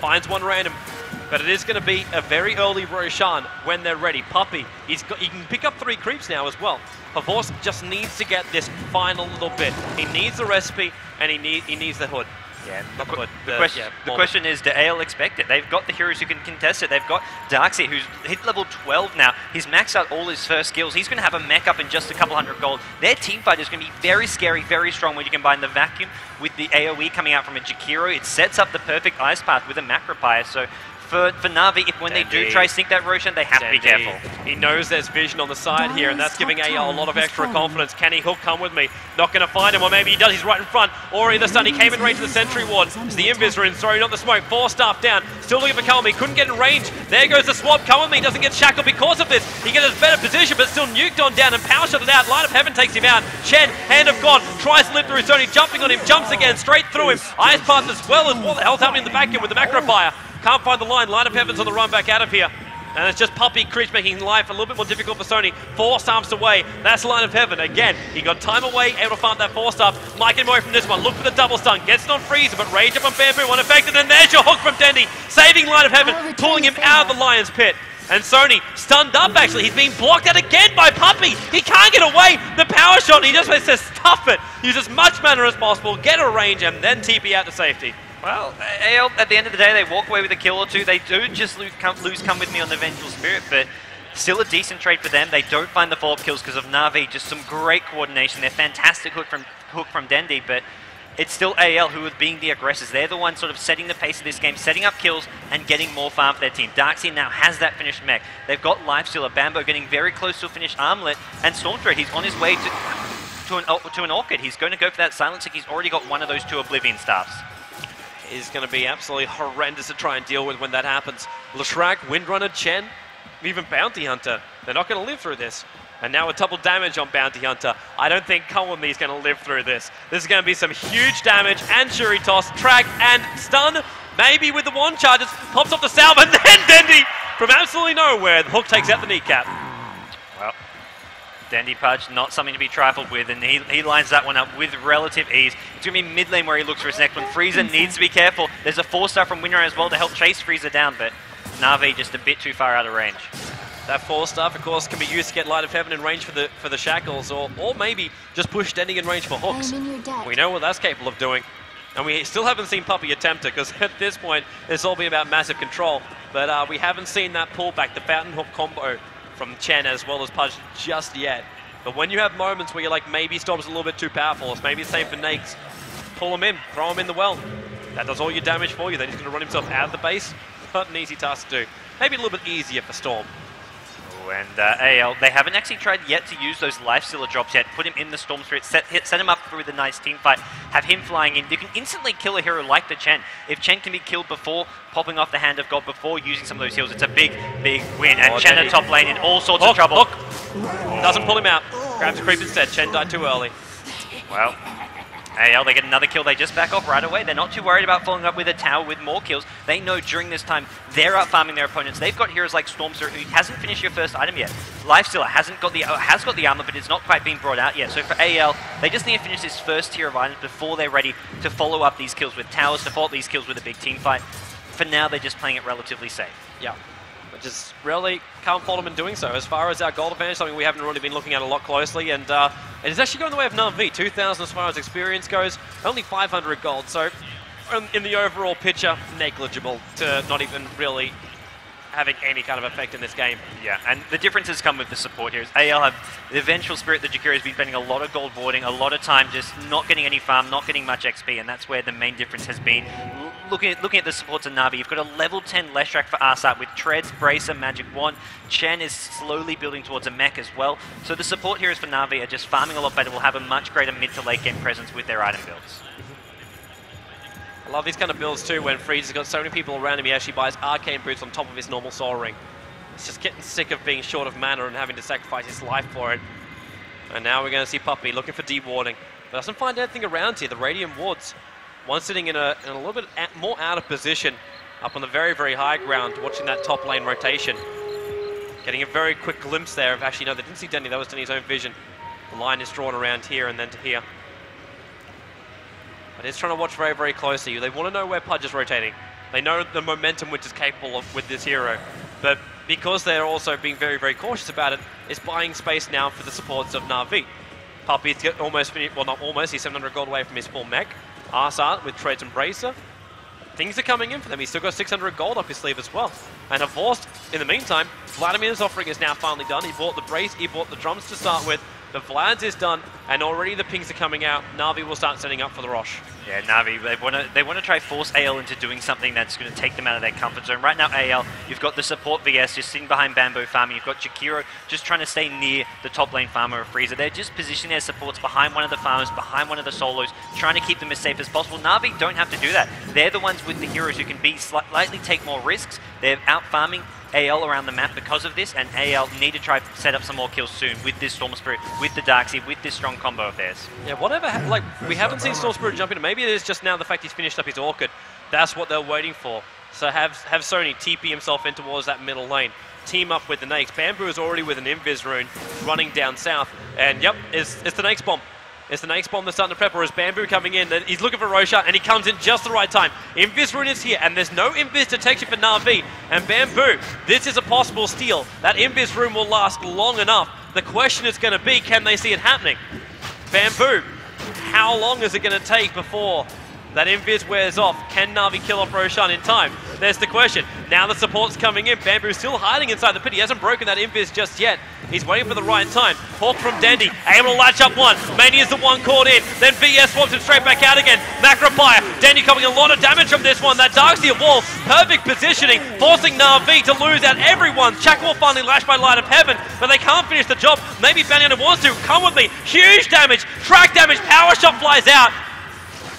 S1: Finds one random. But it is going to be a very early Roshan when they're ready. Puppey, he can pick up 3 creeps now as well. Havorse just needs to get this final little bit. He needs the recipe and he needs the hood.
S3: Yeah, the question is, do AL expect it? They've got the heroes who can contest it. They've got Darkseid, who's hit level 12 now. He's maxed out all his first skills. He's going to have a mech up in just a couple hundred gold. Their teamfight is going to be very scary, very strong when you combine the vacuum with the AoE coming out from a Jakiro. It sets up the perfect ice path with a Macropire. So for Na'Vi, when they do try to sink that Roshan, they have to be careful.
S1: He knows there's vision on the side here, and that's giving AL a lot of extra confidence. Can he hook? Come with me. Not going to find him, or maybe he does. He's right in front. Or either stun. He came in range of the Sentry Ward. It's the Invis in. Sorry, not the smoke. 4 staff down. Still looking for Come with me. Couldn't get in range. There goes the swap. Come with me. Doesn't get shackled because of this. He gets a better position, but still nuked on down and power shot it out. Light of Heaven takes him out. Chen, Hand of God, tries to lift through Sony, jumping on him, jumps again, straight through him. Ice Path as well as what the hell's happening in the vacuum with the Macropire. Can't find the line. Light of Heaven's on the run back out of here. And it's just Puppey Creeps making life a little bit more difficult for Sony. 4 stamps away. That's Line of Heaven. Again, he got time away, able to farm that 4 stamp. Mike him away from this one. Look for the double stun. Gets it on Freezer, but Rage up on Bamboo. Unaffected. And there's your hook from Dendy. Saving Line of Heaven, pulling him out of the Lion's Pit. And Sony stunned up, actually. He's being blocked out again by Puppey. He can't get away. The power shot, he just says, stuff it. Use as much mana as possible, get a range, and then TP out to safety.
S3: Well, AL, at the end of the day, they walk away with a kill or 2. They do just lose Come With Me on the Vengeful Spirit, but still a decent trade for them. They don't find the follow-up kills because of Na'Vi. Just some great coordination. They're fantastic hook from Dendy, but it's still AL who are being the aggressors. They're the ones sort of setting the pace of this game, setting up kills and getting more farm for their team. Darkseid now has that finished mech. They've got Lifestealer, Bambo getting very close to a finished armlet, and Stormthread, he's on his way to an Orchid. He's going to go for that Silencing. He's already got one of those 2 Oblivion Staffs.
S1: Is going to be absolutely horrendous to try and deal with when that happens. Leshrac, Windrunner, Chen, even Bounty Hunter. They're not going to live through this. And now a double damage on Bounty Hunter. I don't think Cullen is going to live through this. This is going to be some huge damage and Shuri Toss, track and stun. Maybe with the wand charges, pops off the salve, and then Dendy from absolutely nowhere. The hook takes out the kneecap.
S3: Well, Dendy Pudge, not something to be trifled with, and he lines that one up with relative ease. It's going to be mid lane where he looks for his next one. Freezer needs to be careful. There's a 4-star from Winner as well to help chase Freezer down, but Na'Vi just a bit too far out of range.
S1: That 4-star, of course, can be used to get Light of Heaven in range for the shackles, or maybe just push Dendy in range for hooks. We know what that's capable of doing. And we still haven't seen Puppey attempt it, because at this point, it's all been about massive control. But we haven't seen that pullback, the Fountain Hook combo from Chen as well as Pudge just yet. But when you have moments where you're like, maybe Storm's a little bit too powerful, or maybe it's safe for Nakes, pull him in, throw him in the well. That does all your damage for you. Then he's going to run himself out of the base. Not an easy task to do. Maybe a little bit easier for Storm.
S3: And AL, they haven't actually tried yet to use those Lifestealer drops yet. Put him in the Storm Spirit, set him up with a nice team fight, have him flying in. You can instantly kill a hero like the Chen. If Chen can be killed before popping off the Hand of God, before using some of those heals, it's a big, big win. And Chen at top lane in all sorts of trouble.
S1: Doesn't pull him out. Grabs a creep instead. Chen died too early.
S3: Well, AL, they get another kill. They just back off right away. They're not too worried about following up with a tower with more kills. They know during this time they're out farming their opponents. They've got heroes like Stormster, who hasn't finished your first item yet. Lifestealer has got the armor, but it's not quite being brought out yet. So for AL, they just need to finish this first tier of items before they're ready to follow up these kills with towers, to follow up these kills with a big team fight. For now, they're just playing it relatively safe.
S1: Yeah. Just really can't fault them in doing so. As far as our gold advantage, something we haven't really been looking at a lot closely, and it is actually going the way of Na'Vi. 2,000 as far as experience goes, only 500 gold, so in the overall picture, negligible to not even really having any kind of effect in this game.
S3: Yeah, and the differences come with the support here. AL have the Vengeful Spirit. The Jakiro has been spending a lot of gold boarding, a lot of time just not getting any farm, not getting much XP, and that's where the main difference has been. Looking at the supports of Na'Vi, you've got a level 10 Leshrac for Arsat with Treads, Bracer, Magic Wand. Chen is slowly building towards a mech as well. So the support here is for Na'Vi are just farming a lot better, will have a much greater mid to late game presence with their item builds.
S1: I love these kind of builds too, when Freeze's got so many people around him, he actually buys Arcane Boots on top of his normal Soul Ring. He's just getting sick of being short of mana and having to sacrifice his life for it. And now we're going to see Puppey looking for dewarding, but doesn't find anything around here. The Radiant Wards, one sitting in a little bit more out of position, up on the very, very high ground, watching that top lane rotation. Getting a very quick glimpse there of, actually, no, they didn't see Denny, that was Denny's own vision. The line is drawn around here and then to here. But it's trying to watch very, very closely. They want to know where Pudge is rotating. They know the momentum which is capable of with this hero. But because they're also being very, very cautious about it, it's buying space now for the supports of Na'Vi. Puppey's almost finished, well, not almost, he's 700 gold away from his full mech. Arsat with Treads and Bracer. Things are coming in for them. He's still got 600 gold up his sleeve as well. And Vorst, in the meantime, Vladimir's offering is now finally done. He bought the brace, he bought the drums to start with. The Vlad's is done, and already the pings are coming out. Na'Vi will start setting up for the Rosh.
S3: Yeah, Na'Vi, they want to try force AL into doing something that's going to take them out of their comfort zone. Right now, AL, you've got the support VS just sitting behind Bamboo farming. You've got Jakiro just trying to stay near the top lane farmer of Frieza. They're just positioning their supports behind one of the farmers, behind one of the solos, trying to keep them as safe as possible. Na'Vi don't have to do that. They're the ones with the heroes who can be slightly take more risks. They're out farming AL around the map because of this, and AL need to try to set up some more kills soon with this Storm Spirit, with the Darkseid, with this strong combo of theirs.
S1: Yeah, whatever, like, we haven't seen Storm Spirit jump in. Maybe it is just now the fact he's finished up his Orchid. That's what they're waiting for. So have Sony TP himself in towards that middle lane. Team up with the Nakes. Bamboo is already with an Invis Rune running down south. And yep, it's the Nakes bomb. It's the Nakes bomb that's starting to prep, or is Bamboo coming in? He's looking for Roshan, and he comes in just the right time. Invis Rune is here, and there's no Invis detection for Na'Vi. And Bamboo, this is a possible steal. That Invis Rune will last long enough. The question is going to be, can they see it happening? Bamboo, how long is it going to take before that Invis wears off? Can Na'Vi kill off Roshan in time? There's the question. Now the support's coming in. Bamboo's still hiding inside the pit. He hasn't broken that Invis just yet. He's waiting for the right time. Hawk from Dandy, able to latch up one. Mania is the one caught in. Then VS swaps him straight back out again. Macropire, Dandy coming a lot of damage from this one. That Darkseid wall, perfect positioning, forcing Na'Vi to lose out everyone. Shackle finally lashed by Light of Heaven, but they can't finish the job. Maybe Banyan wants to. Come with me. Huge damage, track damage, power shot flies out.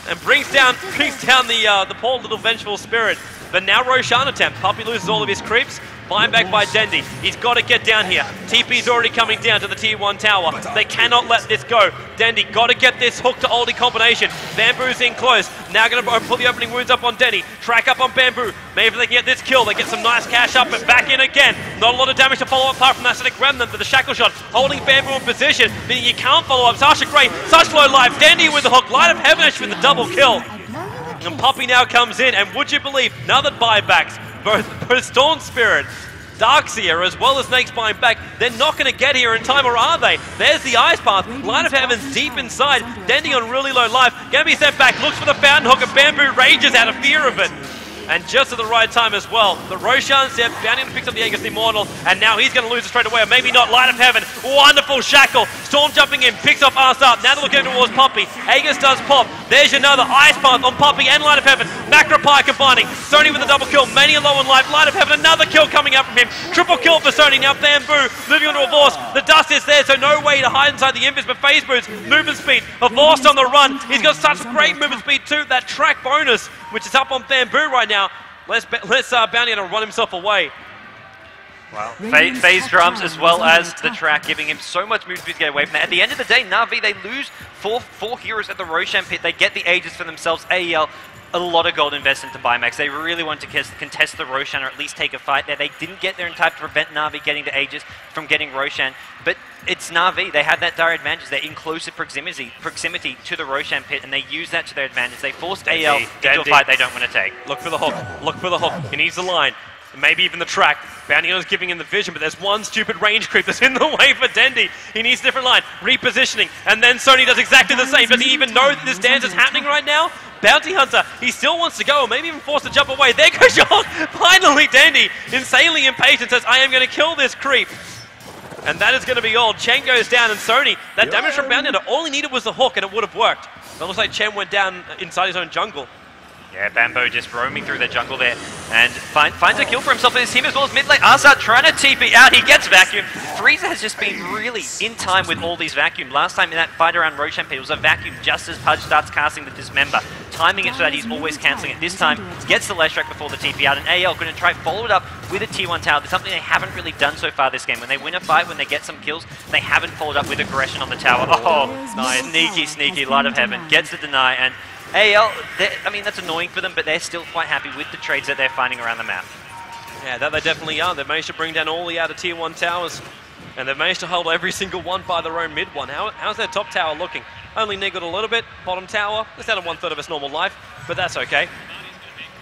S1: And brings down the poor little Vengeful Spirit. But now Roshan attempt. Puppey loses all of his creeps. Buy back by Dendi. He's got to get down here. TP's already coming down to the tier 1 tower. They cannot let this go. Dendi got to get this hook to oldie combination. Bamboo's in close. Now going to pull the opening wounds up on Dendi. Track up on Bamboo. Maybe they can get this kill. They get some nice cash up, but back in again. Not a lot of damage to follow up apart from that Acidic Remnant, but the Shackle Shot holding Bamboo in position. Meaning you can't follow up. Sasha Gray, such low life. Dendi with the hook. Light of Heaven with the double kill. And Puppey now comes in, and would you believe, another buybacks, both Storm Spirit, Darkseer, as well as Snakes buying back. They're not going to get here in time, or are they? There's the Ice Path. Light of Heaven's deep inside. Dendi on really low life. Going to be sent back. Looks for the Fountain Hook, and Bamboo rages out of fear of it. And just at the right time as well. The Roshan step, Bounty picks up the Aegis Immortal, and now he's going to lose it straight away, or maybe not. Light of Heaven, wonderful Shackle. Storm jumping in, picks off Arsat. Now they're looking towards Puppey. Aegis does pop. There's another Ice Path on Puppey and Light of Heaven. Macropie combining. Sony with a double kill. Mania low on life. Light of Heaven, another kill coming out from him. Triple kill for Sony. Now Bamboo moving on to a Vorst. The dust is there, so no way to hide inside the Invis, but phase boost, movement speed. A Vorst on the run. He's got such great movement speed too. That track bonus, which is up on Bamboo right now. Let's Bounty to run himself away.
S3: Wow. Phase drums as well as the track, giving him so much movement speed to get away from that. At the end of the day, Na'Vi, they lose four heroes at the Roshan pit. They get the Aegis for themselves. AEL, a lot of gold invested into Bimax. They really want to contest the Roshan, or at least take a fight there. They didn't get there in time to prevent Na'Vi getting the Aegis from getting Roshan. But it's Na'Vi. They have that dire advantage. They're in closer proximity to the Roshan pit, and they use that to their advantage. They forced AL into a fight they don't want to take.
S1: Look for the hook. Look for the hook. He needs the line. Maybe even the track. Bounty's giving him the vision, but there's one stupid range creep that's in the way for Dendi. He needs a different line. Repositioning. And then Sony does exactly the same. Does he even know that this dance is happening right now? Bounty Hunter, he still wants to go, or maybe even forced to jump away. There goes John, finally! suddenly Dandy, insanely impatient, says, I am going to kill this creep. And that is going to be all. Chen goes down, and Sony, that damage from Bounty Hunter, all he needed was the hook, and it would have worked. It looks like Chen went down inside his own jungle.
S3: Yeah, Bambo just roaming through the jungle there and finds a kill for himself and his team as well as mid lane. Arzad trying to TP out, he gets vacuumed. Frieza has just been really in time with all these vacuum. Last time in that fight around Roshan Pit, it was a vacuum just as Pudge starts casting the Dismember. Timing it so that he's always cancelling it. This time, gets the Leshrac before the TP out, and AL going to try follow it up with a T1 tower. That's something they haven't really done so far this game. When they win a fight, when they get some kills, they haven't followed up with aggression on the tower. Oh, nice. Sneaky, Light of Heaven. Gets the deny, and AL, I mean, that's annoying for them, but they're still quite happy with the trades that they're finding around the map.
S1: Yeah, that they definitely are. They've managed to bring down all the outer tier 1 towers, and they've managed to hold every single one by their own mid one. How's their top tower looking? Only niggled a little bit. Bottom tower, it's down to 1/3 of its normal life, but that's okay.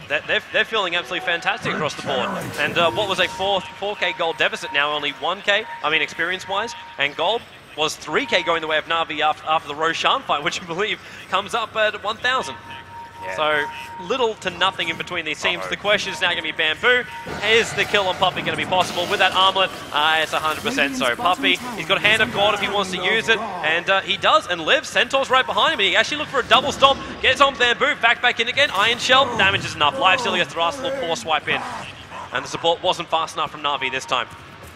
S1: They're feeling absolutely fantastic across the board. And what was a 4K gold deficit, now only 1K, I mean experience-wise, and gold was 3K going the way of Na'Vi after the Roshan fight, which I believe comes up at 1,000. Yeah. So little to nothing in between these teams. The question is now going to be Bamboo. Is the kill on Puppey going to be possible with that armlet? It's 100% so. Puppey, he's got a Hand of God if he wants to use it, and he does and lives. Centaur's right behind him, and he actually looked for a double stomp. Gets on Bamboo, back in again. Iron Shell, damage is enough. Life still gets the last little poor swipe in. And the support wasn't fast enough from Na'Vi this time.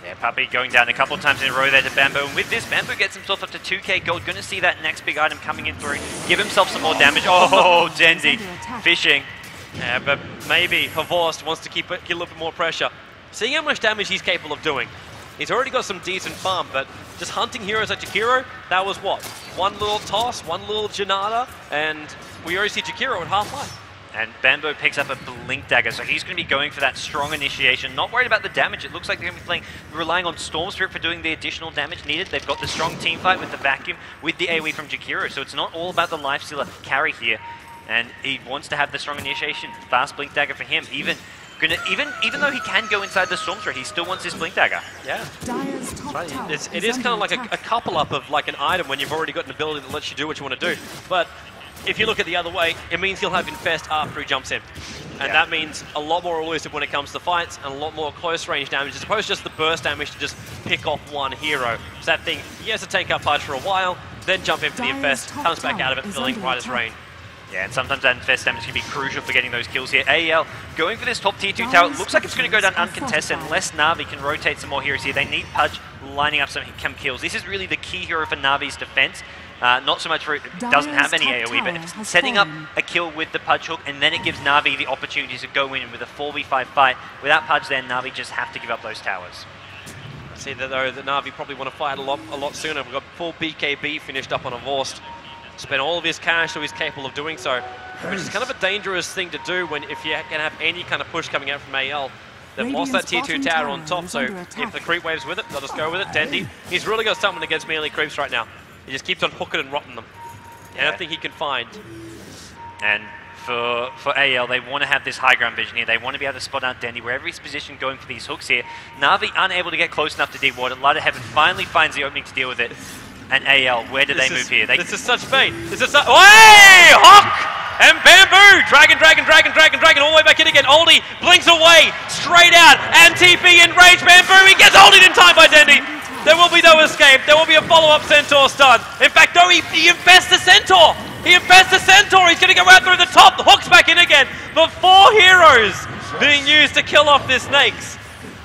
S3: Yeah, Puppey going down a couple of times in a row there to Bamboo, and with this, Bamboo gets himself up to 2K gold. Going to see that next big item coming in through. Give himself some more damage. Oh, Dendy fishing.
S1: Yeah, but maybe Havorst wants to keep a little bit more pressure. Seeing how much damage he's capable of doing. He's already got some decent farm, but just hunting heroes like Jakiro, that was what? One little toss, one little Janata, and we already see Jakiro at half life.
S3: And Bambo picks up a Blink Dagger, so he's going to be going for that strong initiation. Not worried about the damage. It looks like they're going to be relying on Storm Spirit for doing the additional damage needed. They've got the strong team fight with the vacuum, with the AoE from Jakiro, so it's not all about the Lifestealer carry here. And he wants to have the strong initiation. Fast Blink Dagger for him. Even though he can go inside the Storm Spirit, he still wants his Blink Dagger.
S1: Yeah. Right. It is kind of like a couple up of like an item when you've already got an ability that lets you do what you want to do. But if you look at the other way, it means he'll have Infest after he jumps in. And that means a lot more elusive when it comes to fights and a lot more close range damage, as opposed to just the burst damage to just pick off one hero. So that thing, he has to take out Pudge for a while, then jump in for the Infest, comes back out of it, feeling right as rain.
S3: Yeah, and sometimes that Infest damage can be crucial for getting those kills here. AEL going for this top tier 2 tower. Looks like it's going to go down uncontested unless Na'Vi can rotate some more heroes here. They need Pudge lining up some kills. This is really the key hero for Na'Vi's defense. Not so much for it doesn't have any AoE, but setting up a kill with the Pudge hook, and then it gives Na'Vi the opportunity to go in with a 4v5 fight. Without Pudge then, Na'Vi just have to give up those towers.
S1: I see that though, that Na'Vi probably want to fight a lot sooner. We've got full BKB finished up on a Vorst. Spent all of his cash, so he's capable of doing so. Which is kind of a dangerous thing to do when if you can have any kind of push coming out from AL. They've lost that tier 2 tower on top, so if the creep wave's with it, they'll just go with it. Dendy, he's really got something against melee creeps right now. He just keeps on hooking and rotting them. Yeah. Anything he can find.
S3: And for AL, they want to have this high ground vision here. They want to be able to spot out Dendy wherever he's positioned going for these hooks here. Na'Vi unable to get close enough to deep water. Light of Heaven finally finds the opening to deal with it. And AL, where do they move here?
S1: This is such bait. This is such... Hey! Hook! And Bamboo! Dragon, all the way back in again. Oldie blinks away, straight out, and TP in range. Bamboo, he gets Oldie in time by Dendy. There will be no escape. There will be a follow-up Centaur stun. In fact, no, he infests the Centaur. He infests the Centaur. He's going to go out through the top. The hook's back in again. But 4 heroes being used to kill off the snakes.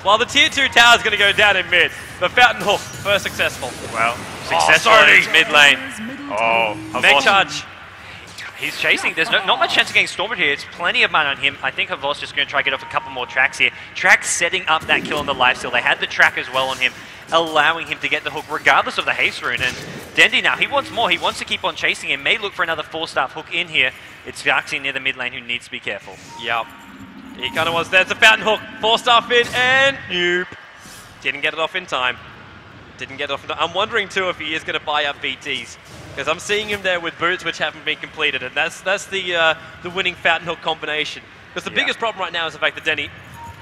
S1: While the tier 2 tower is going to go down in mid. The Fountain Hook, first successful.
S3: Well, successful in his mid lane. Oh,
S1: Mech charge.
S3: He's chasing. There's not much chance of getting Stormed here. It's plenty of mana on him. I think Havos just going to try to get off a couple more tracks here. Track setting up that kill on the lifesteal. They had the track as well on him, allowing him to get the hook regardless of the haste rune. And Dendy now, he wants more. He wants to keep on chasing him. May look for another 4-staff hook in here. It's Vaxi near the mid lane who needs to be careful.
S1: Yep. He kind of was. There's a Fountain Hook. 4-star fit and nope. Didn't get it off in time. Didn't get it off in time. I'm wondering too if he is going to buy up BTs. Because I'm seeing him there with boots which haven't been completed, and that's the winning Fountain Hook combination. Because the biggest problem right now is the fact that Denny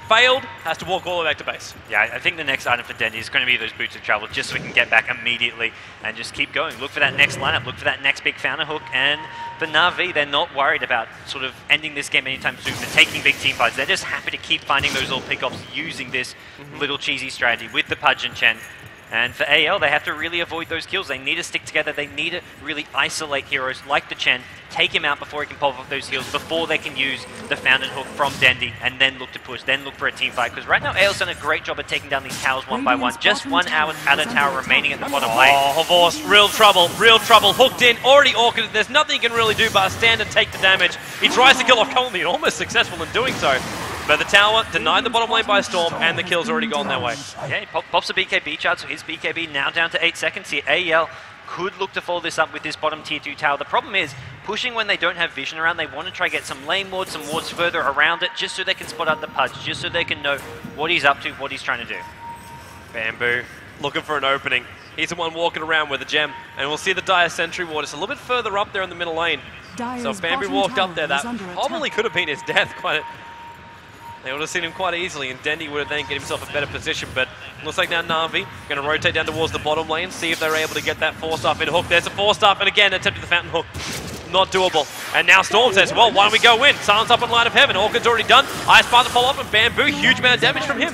S1: failed, has to walk all the way back to base.
S3: Yeah, I think the next item for Dendy is going to be those boots of travel, just so we can get back immediately and just keep going. Look for that next lineup, look for that next big fountain hook, and for Na'Vi, they're not worried about sort of ending this game anytime soon. They're taking big team fights. They're just happy to keep finding those little pickoffs using this little cheesy strategy with the Pudge and Chen. And for AL, they have to really avoid those kills. They need to stick together. They need to really isolate heroes like the Chen, take him out before he can pop off those heals, before they can use the Fountain Hook from Dendy, and then look to push, then look for a team fight. Because right now, AL's done a great job at taking down these towers one by one. Just one outer tower remaining at the bottom lane.
S1: Oh, Havorst, real trouble, real trouble. Hooked in, already orchided. There's nothing he can really do but stand and take the damage. He tries to kill off Colony, almost successful in doing so. But the tower denied the bottom lane by Storm, and the kill's already gone their way.
S3: Yeah, he pops a BKB charge, so his BKB now down to 8 seconds here. AL could look to follow this up with this bottom tier 2 tower. The problem is, pushing when they don't have vision around, they want to try to get some lane wards, some wards further around it, just so they can spot out the Pudge, just so they can know what he's up to, what he's trying to do.
S1: Bamboo looking for an opening. He's the one walking around with a gem, and we'll see the Dire Sentry ward. It's a little bit further up there in the middle lane. So if Bamboo walked up there, that probably could have been his death. They would have seen him quite easily, and Dendy would have then get himself a better position, but looks like now Na'Vi going to rotate down towards the bottom lane, see if they're able to get that 4-star in hook. There's a 4-star, and again, attempting the Fountain Hook. Not doable. And now Storm says, well, why don't we go in? Silence up in Light of Heaven. Orchid's already done. Ice Path to follow up, and Bamboo, huge amount of damage from him.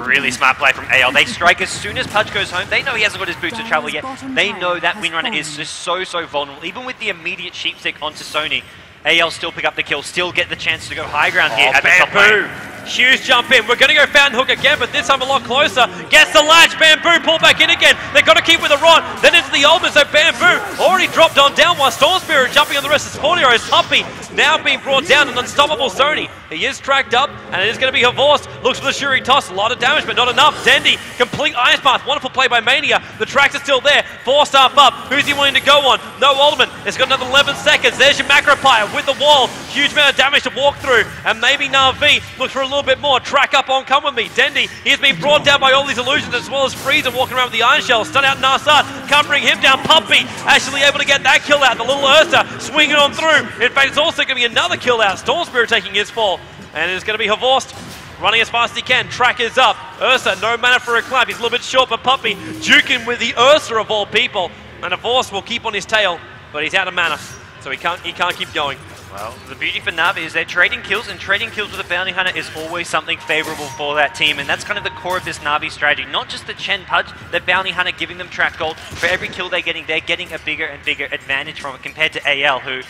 S3: Really smart play from AL. They strike as soon as Pudge goes home. They know he hasn't got his boots of travel yet. They know that Windrunner is just so vulnerable. Even with the immediate sheepstick onto Sony, AL still pick up the kill, still get the chance to go high ground here at the top lane.
S1: Huge jump in. We're going to go Fountain Hook again, but this time a lot closer. Gets the latch. Bamboo pull back in again. They've got to keep with the rod. Then into the ultimate, so Bamboo already dropped on down while Storm Spirit jumping on the rest of support heroes. Puppey now being brought down, an unstoppable Sony. He is tracked up, and it is going to be Havorst. Looks for the Shuri toss. A lot of damage, but not enough. Dendy, complete Ice Path. Wonderful play by Mania. The tracks are still there. 4-star up. Who's he wanting to go on? No ultimate. It's got another 11 seconds. There's your Macro Pyre with the wall. Huge amount of damage to walk through, and maybe Na'Vi looks for a little bit more. Track up on Come With Me. Dendy, he's been brought down by all these illusions, as well as Freezer walking around with the Iron Shell. Stun out Narsat, can't bring him down. Puppey actually able to get that kill out. The little Ursa swinging on through. In fact, it's also going to be another kill out. Storm Spirit taking his fall, and it's going to be Havorst running as fast as he can. Track is up. Ursa, no mana for a clap. He's a little bit short, but Puppey juking with the Ursa of all people. And Havorst will keep on his tail, but he's out of mana, so he can't keep going.
S3: Well, the beauty for Na'Vi is they're trading kills, and trading kills with a Bounty Hunter is always something favorable for that team, and that's kind of the core of this Na'Vi strategy. Not just the Chen Pudge, the Bounty Hunter giving them track gold. For every kill they're getting a bigger and bigger advantage from it compared to AL, who,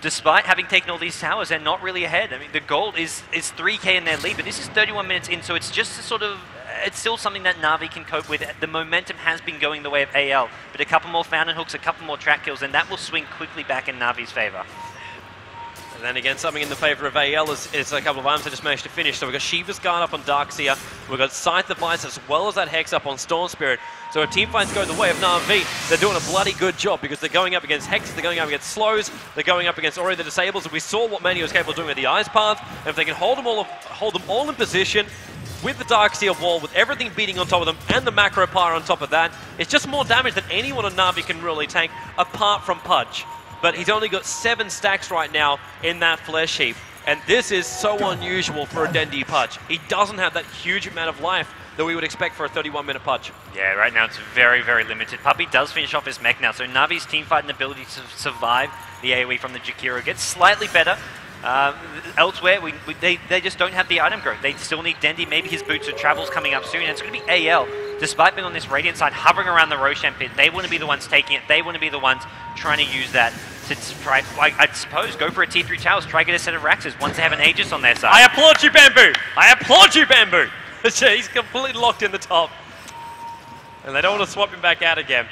S3: despite having taken all these towers, they're not really ahead. I mean, the gold is 3k in their lead, but this is 31 minutes in, so it's just a sort of... It's still something that Na'Vi can cope with. The momentum has been going the way of AL, but a couple more Fountain Hooks, a couple more track kills, and that will swing quickly back in Na'Vi's favor.
S1: And then again, something in the favour of AL is a couple of items that just managed to finish. So we've got Shiva's Guard up on Darkseer. We've got Scythe of Ice as well as that Hex up on Storm Spirit. So if team fights go the way of Na'Vi, they're doing a bloody good job because they're going up against Hexes, they're going up against Slows, they're going up against already the Disables. And we saw what Mania was capable of doing with the Ice Path. And if they can hold them all in position with the Darkseer wall, with everything beating on top of them and the Macro Pyre on top of that, it's just more damage than anyone on Na'Vi can really tank apart from Pudge. But he's only got 7 stacks right now in that Flesh Heap. And this is so unusual for a Dendy Pudge. He doesn't have that huge amount of life that we would expect for a 31-minute Pudge. Yeah,
S3: right now it's very, very limited. Puppey does finish off his mech now, so Na'Vi's teamfight and ability to survive the AoE from the Jakiro gets slightly better. Elsewhere, they just don't have the item growth. They still need Dendy. Maybe his boots of travel's coming up soon, and it's going to be AL. Despite being on this Radiant side, hovering around the Roshan pit, they want to be the ones taking it. They want to be the ones trying to use that to try, I suppose, go for a T3 towers, try to get a set of Raxes once they have an Aegis on their side.
S1: I applaud you, Bamboo! I applaud you, Bamboo! He's completely locked in the top. And they don't want to swap him back out again.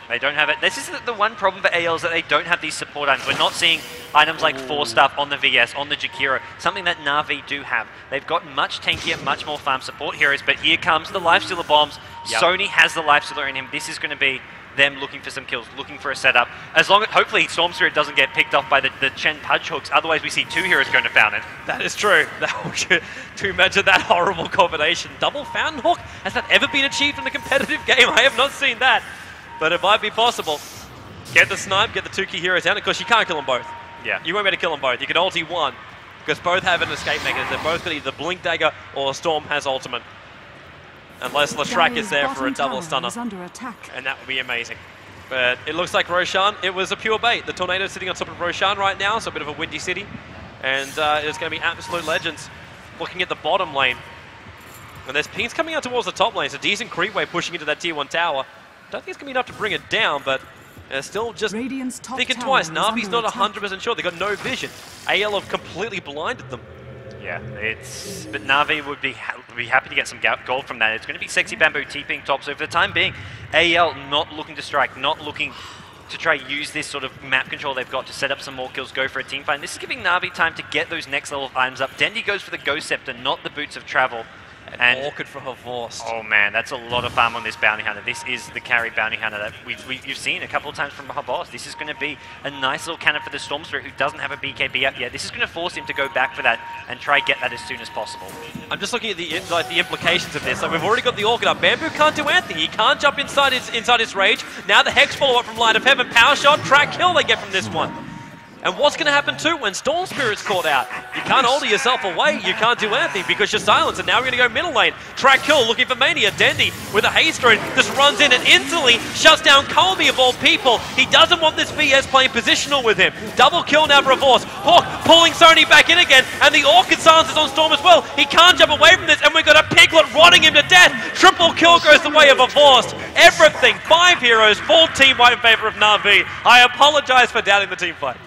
S3: They don't have it. This is the one problem for AL is that they don't have these support items. We're not seeing items like 4-Stuff on the VS, on the Jakiro, something that Na'Vi do have. They've got much tankier, much more farm support heroes, but here comes the Lifestealer bombs. Yep. Sony has the Lifestealer in him. This is going to be them looking for some kills, looking for a setup. As long as, hopefully, Storm Spirit doesn't get picked off by the Chen Pudge hooks. Otherwise, we see 2 heroes going to Fountain.
S1: That is true. To imagine that horrible combination. Double Fountain Hook? Has that ever been achieved in a competitive game? I have not seen that. But it might be possible. Get the snipe, get the 2 key heroes down. Of course, you can't kill them both.
S3: Yeah.
S1: You won't be able to kill them both. You can ulti one. because both have an escape mechanism. They're both got either Blink Dagger or Storm has ultimate. Unless Leshrac is there for a double stunner. And that would be amazing. But it looks like Roshan, it was a pure bait. The Tornado is sitting on top of Roshan right now, so a bit of a windy city. And it's going to be absolute legends. Looking at the bottom lane. And there's pings coming out towards the top lane. It's a decent creep wave pushing into that tier 1 tower. Don't think it's going to be enough to bring it down, but still just thinking twice. Na'Vi's not 100% sure. They've got no vision. AL have completely blinded them.
S3: Yeah, but Na'Vi would be happy to get some gold from that. It's going to be Sexy Bamboo TPing top, so for the time being, AL not looking to strike, not looking to try use this sort of map control they've got to set up some more kills, go for a team fight. And this is giving Na'Vi time to get those next level of items up. Dendi goes for the Ghost Scepter, not the Boots of Travel.
S1: And Orchid for her Vorst.
S3: Oh man, that's a lot of farm on this Bounty Hunter. This is the carry Bounty Hunter that you've seen a couple of times from her boss. This is going to be a nice little cannon for the Storm Spirit who doesn't have a BKB up yet. This is going to force him to go back for that and try get that as soon as possible.
S1: I'm just looking at the implications of this. Like, we've already got the Orchid up. Bamboo can't do anything. He can't jump inside his rage. Now the Hex follow-up from Light of Heaven. Power shot, track kill they get from this one. And what's going to happen too when Storm Spirit's caught out? You can't order yourself away, you can't do anything because you're silenced, and now we're going to go middle lane. Track kill, looking for Mania. Dendi with a haste rune just runs in and instantly shuts down Colby of all people. He doesn't want this VS playing positional with him. Double kill now for Vorst. Hawk pulling Sony back in again, and the Orchid silences on Storm as well. He can't jump away from this, and we've got a Piglet rotting him to death. Triple kill goes the way of a Vorst. Everything, 5 heroes, full team fight in favor of Na'Vi. I apologize for doubting the team fight.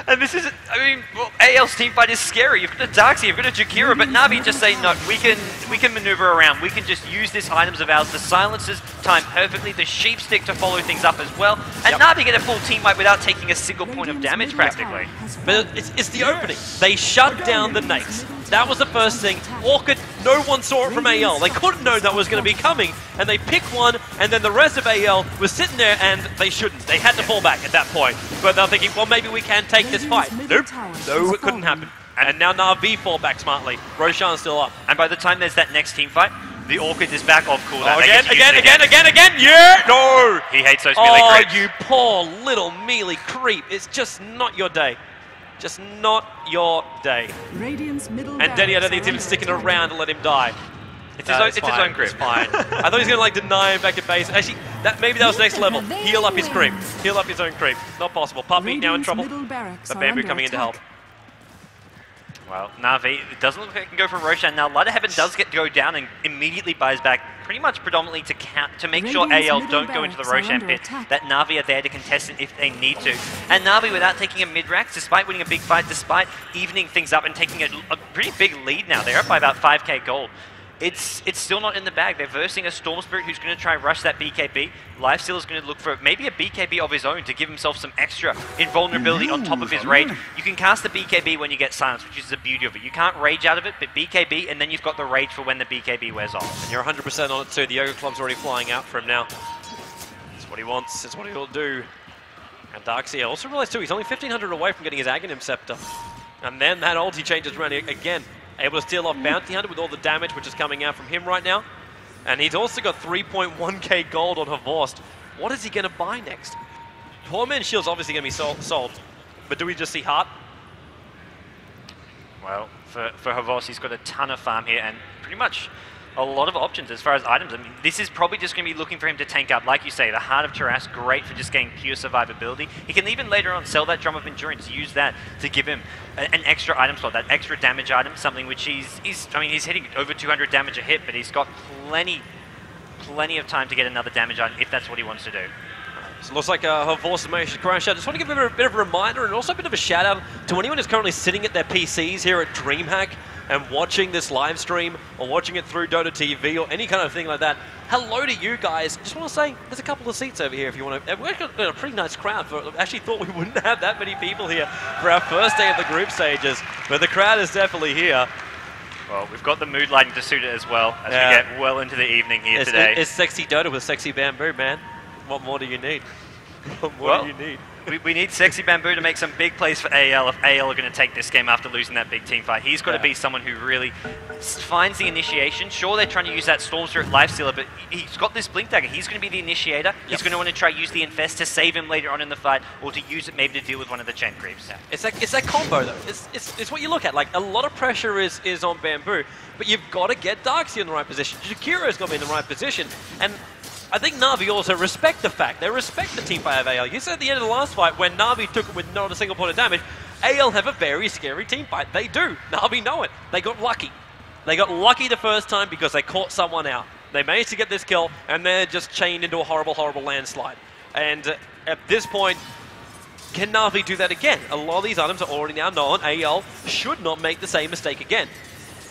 S3: And this is, I mean, well, AL's team fight is scary. You've got a Darkseid, you've got a Jakira, but Na'Vi just say, no, we can maneuver around. We can just use these items of ours. The silencers time perfectly, the sheep stick to follow things up as well. And Na'Vi get a full team fight without taking a single point of damage, practically.
S1: But it's the opening. They shut down the Nates. That was the first thing. Orchid, no one saw it from AL. They couldn't know that was going to be coming, and they picked one, and then the rest of AL was sitting there, and they shouldn't. They had to fall back at that point. But they're thinking, well, maybe we can take this fight. Nope. No, it couldn't happen. And now Na'Vi fall back smartly. Roshan's still up.
S3: And by the time there's that next team fight, the Orchid is back off cooldown.
S1: Oh, again! Yeah! No!
S3: He hates those melee creeps.
S1: Oh, you poor little melee creep. It's just not your day. Just not your day. And Dendi, I don't think it's even sticking around to let him die.
S3: It's his own creep.
S1: It's fine. I thought he was going to like deny him back at base. Actually, maybe that was next level. Heal up his creep. Heal up his own creep. Not possible. Puppy now in trouble. But Bamboo coming in to help.
S3: Well, Na'Vi, it doesn't look like it can go for Roshan. Now, Light of Heaven does go down and immediately buys back, pretty much predominantly to make sure AL don't go into the Roshan pit, that Na'Vi are there to contest it if they need to. And Na'Vi, without taking a mid-rack, despite winning a big fight, despite evening things up and taking a pretty big lead now, they're up by about 5k gold. It's still not in the bag. They're versing a Storm Spirit who's going to try rush that BKB. Lifesteal is going to look for maybe a BKB of his own to give himself some extra invulnerability on top of his rage. You can cast the BKB when you get silenced, which is the beauty of it. You can't rage out of it, but BKB, and then you've got the rage for when the BKB wears off.
S1: And you're 100% on it too. The Yoga Club's already flying out for him now. It's what he wants. It's what he'll do. And Darkseid also realized too, he's only 1,500 away from getting his Aghanim Scepter. And then that ulti changes around again. Able to steal off Bounty Hunter with all the damage which is coming out from him right now. And he's also got 3.1k gold on Vorst. What is he going to buy next? Poor Man's Shield's obviously going to be sold. But do we just see Heart?
S3: Well, for Vorst, he's got a ton of farm here and pretty much a lot of options as far as items. I mean, this is probably just going to be looking for him to tank up. Like you say, the Heart of Taras, great for just getting pure survivability. He can even later on sell that Drum of Endurance, use that to give him an extra item slot, that extra damage item, something which he's hitting over 200 damage a hit, but he's got plenty of time to get another damage item if that's what he wants to do.
S1: So it looks like her Vorst Emotion crash out. Just want to give a bit of a reminder and also a bit of a shout out to anyone who's currently sitting at their PCs here at Dreamhack and watching this live stream or watching it through Dota TV or any kind of thing like that. Hello to you guys. Just want to say there's a couple of seats over here if you want to. We've got a pretty nice crowd. Actually thought we wouldn't have that many people here for our first day of the group stages, but the crowd is definitely here.
S3: Well, we've got the mood lighting to suit it as well as we get well into the evening today.
S1: It's sexy Dota with sexy Bamboo, man. What more do you need? What more do you need?
S3: We need Sexy Bamboo to make some big plays for AL if AL are going to take this game after losing that big team fight. He's got to be someone who really finds the initiation. Sure, they're trying to use that Storm Spirit Lifestealer, but he's got this Blink Dagger. He's going to be the initiator. He's going to want to try use the Infest to save him later on in the fight, or to use it maybe to deal with one of the Chen creeps.
S1: Yeah. It's that combo though. It's what you look at. Like, a lot of pressure is on Bamboo, but you've got to get Darkseid in the right position. Shakira's got to be in the right position, and I think Na'Vi also respect the fact. They respect the team fight of AL. You said at the end of the last fight, when Na'Vi took it with not a single point of damage, AL have a very scary team fight. They do. Na'Vi know it. They got lucky. They got lucky the first time because they caught someone out. They managed to get this kill, and they're just chained into a horrible, horrible landslide. And at this point, can Na'Vi do that again? A lot of these items are already now known. AL should not make the same mistake again.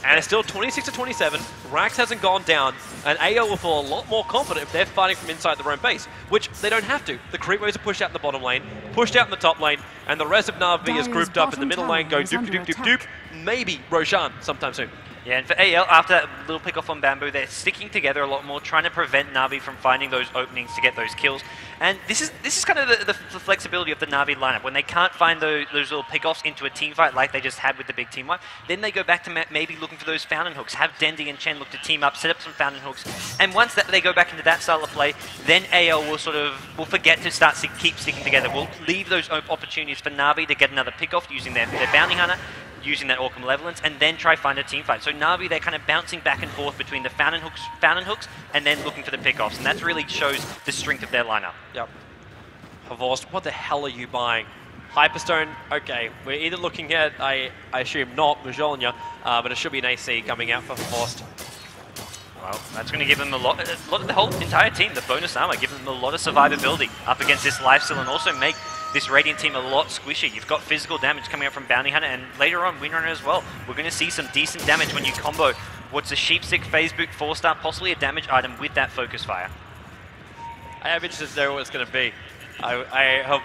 S1: And it's still 26-27. Rax hasn't gone down, and AL will feel a lot more confident if they're fighting from inside their own base, which they don't have to. The creep waves are pushed out in the bottom lane, pushed out in the top lane, and the rest of Na'Vi is grouped up in the middle lane, going doop doop doop doop. Maybe Roshan sometime soon.
S3: Yeah, and for AL, after a little pick off on Bamboo, they're sticking together a lot more, trying to prevent Na'Vi from finding those openings to get those kills. And this is kind of the flexibility of the Na'Vi lineup. When they can't find those little pick-offs into a team fight like they just had with the big team wipe, then they go back to maybe looking for those fountain hooks, have Dendi and Chen look to team up, set up some fountain hooks, and once they go back into that style of play, then AL will forget to keep sticking together. We'll leave those opportunities for Na'Vi to get another pick-off using their Bounty Hunter, using that Orc Malevolence, and then try find a team fight. So Na'Vi, they're kind of bouncing back and forth between the fountain hooks, and then looking for the pickoffs, and that really shows the strength of their lineup.
S1: Yep. Havorst, what the hell are you buying? Hyperstone, okay. We're either looking at, I assume not, Mujolnya, but it should be an AC coming out for Havorst.
S3: Well, that's going to give them a lot, the whole entire team, the bonus armor, give them a lot of survivability up against this lifesteal, and also make this Radiant team a lot squishy. You've got physical damage coming out from Bounty Hunter, and later on Windrunner as well. We're going to see some decent damage when you combo what's a Sheepstick, Phase Boot, 4-star, possibly a damage item with that Focus Fire.
S1: I am interested to know what it's going to be.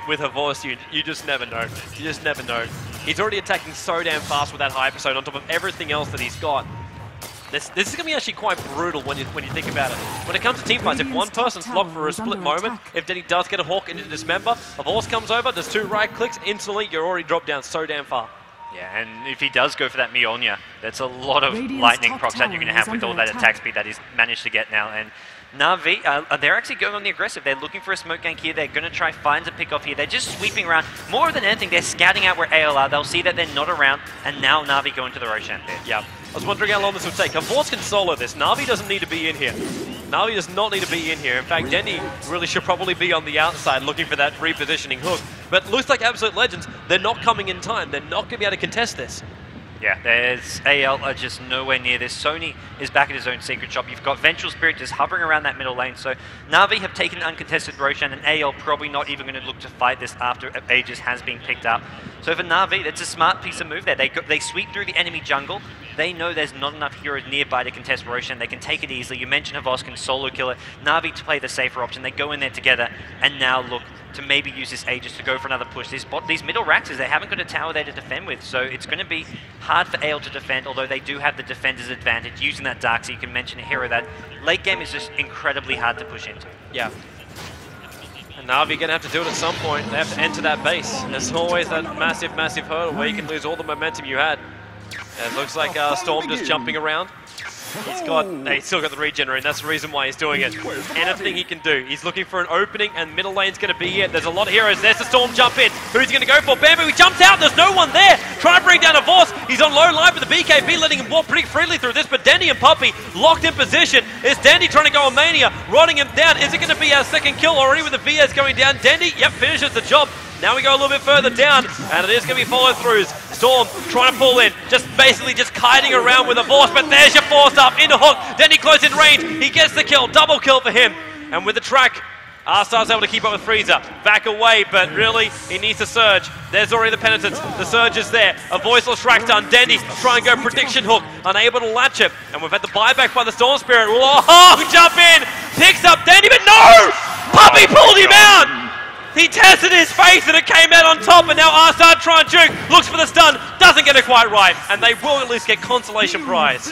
S1: With Havorst, you just never know. You just never know. He's already attacking so damn fast with that Hypersode on top of everything else that he's got. This is going to be actually quite brutal when you think about it. When it comes to teamfights, if one person's locked for a split moment, if Denny does get a Hawk into Dismember, a Horse comes over, there's 2 right clicks, instantly you're already dropped down so damn far.
S3: Yeah, and if he does go for that Mjolnir, that's a lot of lightning procs that you're going to have with all that attack speed that he's managed to get now. And Na'Vi, they're actually going on the aggressive. They're looking for a smoke gank here. They're going to try find a pick off here. They're just sweeping around. More than anything, they're scouting out where AL are. They'll see that they're not around, and now Na'Vi go into the Roshan pit.
S1: Yeah. I was wondering how long this would take. Havorst can solo this. Na'Vi doesn't need to be in here. Na'Vi does not need to be in here. In fact, Denny really should probably be on the outside looking for that repositioning hook. But it looks like Absolute Legends, they're not coming in time. They're not going to be able to contest this.
S3: Yeah, there's AL are just nowhere near this. Sony is back at his own secret shop. You've got Vengeful Spirit just hovering around that middle lane. So Na'Vi have taken uncontested Roshan, and AL probably not even going to look to fight this after Aegis has been picked up. So for Na'Vi, that's a smart piece of move there. They sweep through the enemy jungle. They know there's not enough heroes nearby to contest Roshan. They can take it easily. You mentioned Havorst can solo kill it. Na'Vi to play the safer option. They go in there together and now look to maybe use this Aegis to go for another push. These middle Raxes, they haven't got a tower there to defend with, so it's going to be hard for AL to defend, although they do have the defender's advantage using that Dark, so you can mention a hero that late game is just incredibly hard to push into.
S1: Yeah. And Na'Vi going to have to do it at some point. They have to enter that base. There's always that massive, massive hurdle where you can lose all the momentum you had. And it looks like Storm just jumping around. He's still got the regenerate, and that's the reason why he's doing it. Anything he can do. He's looking for an opening, and middle lane's going to be it. There's a lot of heroes. There's the Storm jump in. Who's he going to go for? Bamboo, he jumps out. There's no one there. Trying to bring down Havorst. He's on low line, but the BKB letting him walk pretty freely through this. But Dendy and Puppey locked in position. Is Dendy trying to go on Mania, running him down? Is it going to be our second kill already with the VS going down? Dendy, yep, finishes the job. Now we go a little bit further down, and it is going to be follow-throughs. Storm trying to pull in, basically kiting around with a Havorst, but there's your force up into hook. Denny close in range. He gets the kill, double kill for him. And with the track, R-Star's able to keep up with Frieza. Back away, but really, he needs to surge. There's already the penitence. The surge is there. A voiceless track done. Dendy trying to go prediction hook, unable to latch it. And we've had the buyback by the Storm Spirit. Whoa, jump in, picks up Dendy, but no! Puppey pulled him out! He tested his face and it came out on top, and now R-Star trying to juke, looks for the stun, doesn't get it quite right, and they will at least get consolation prize.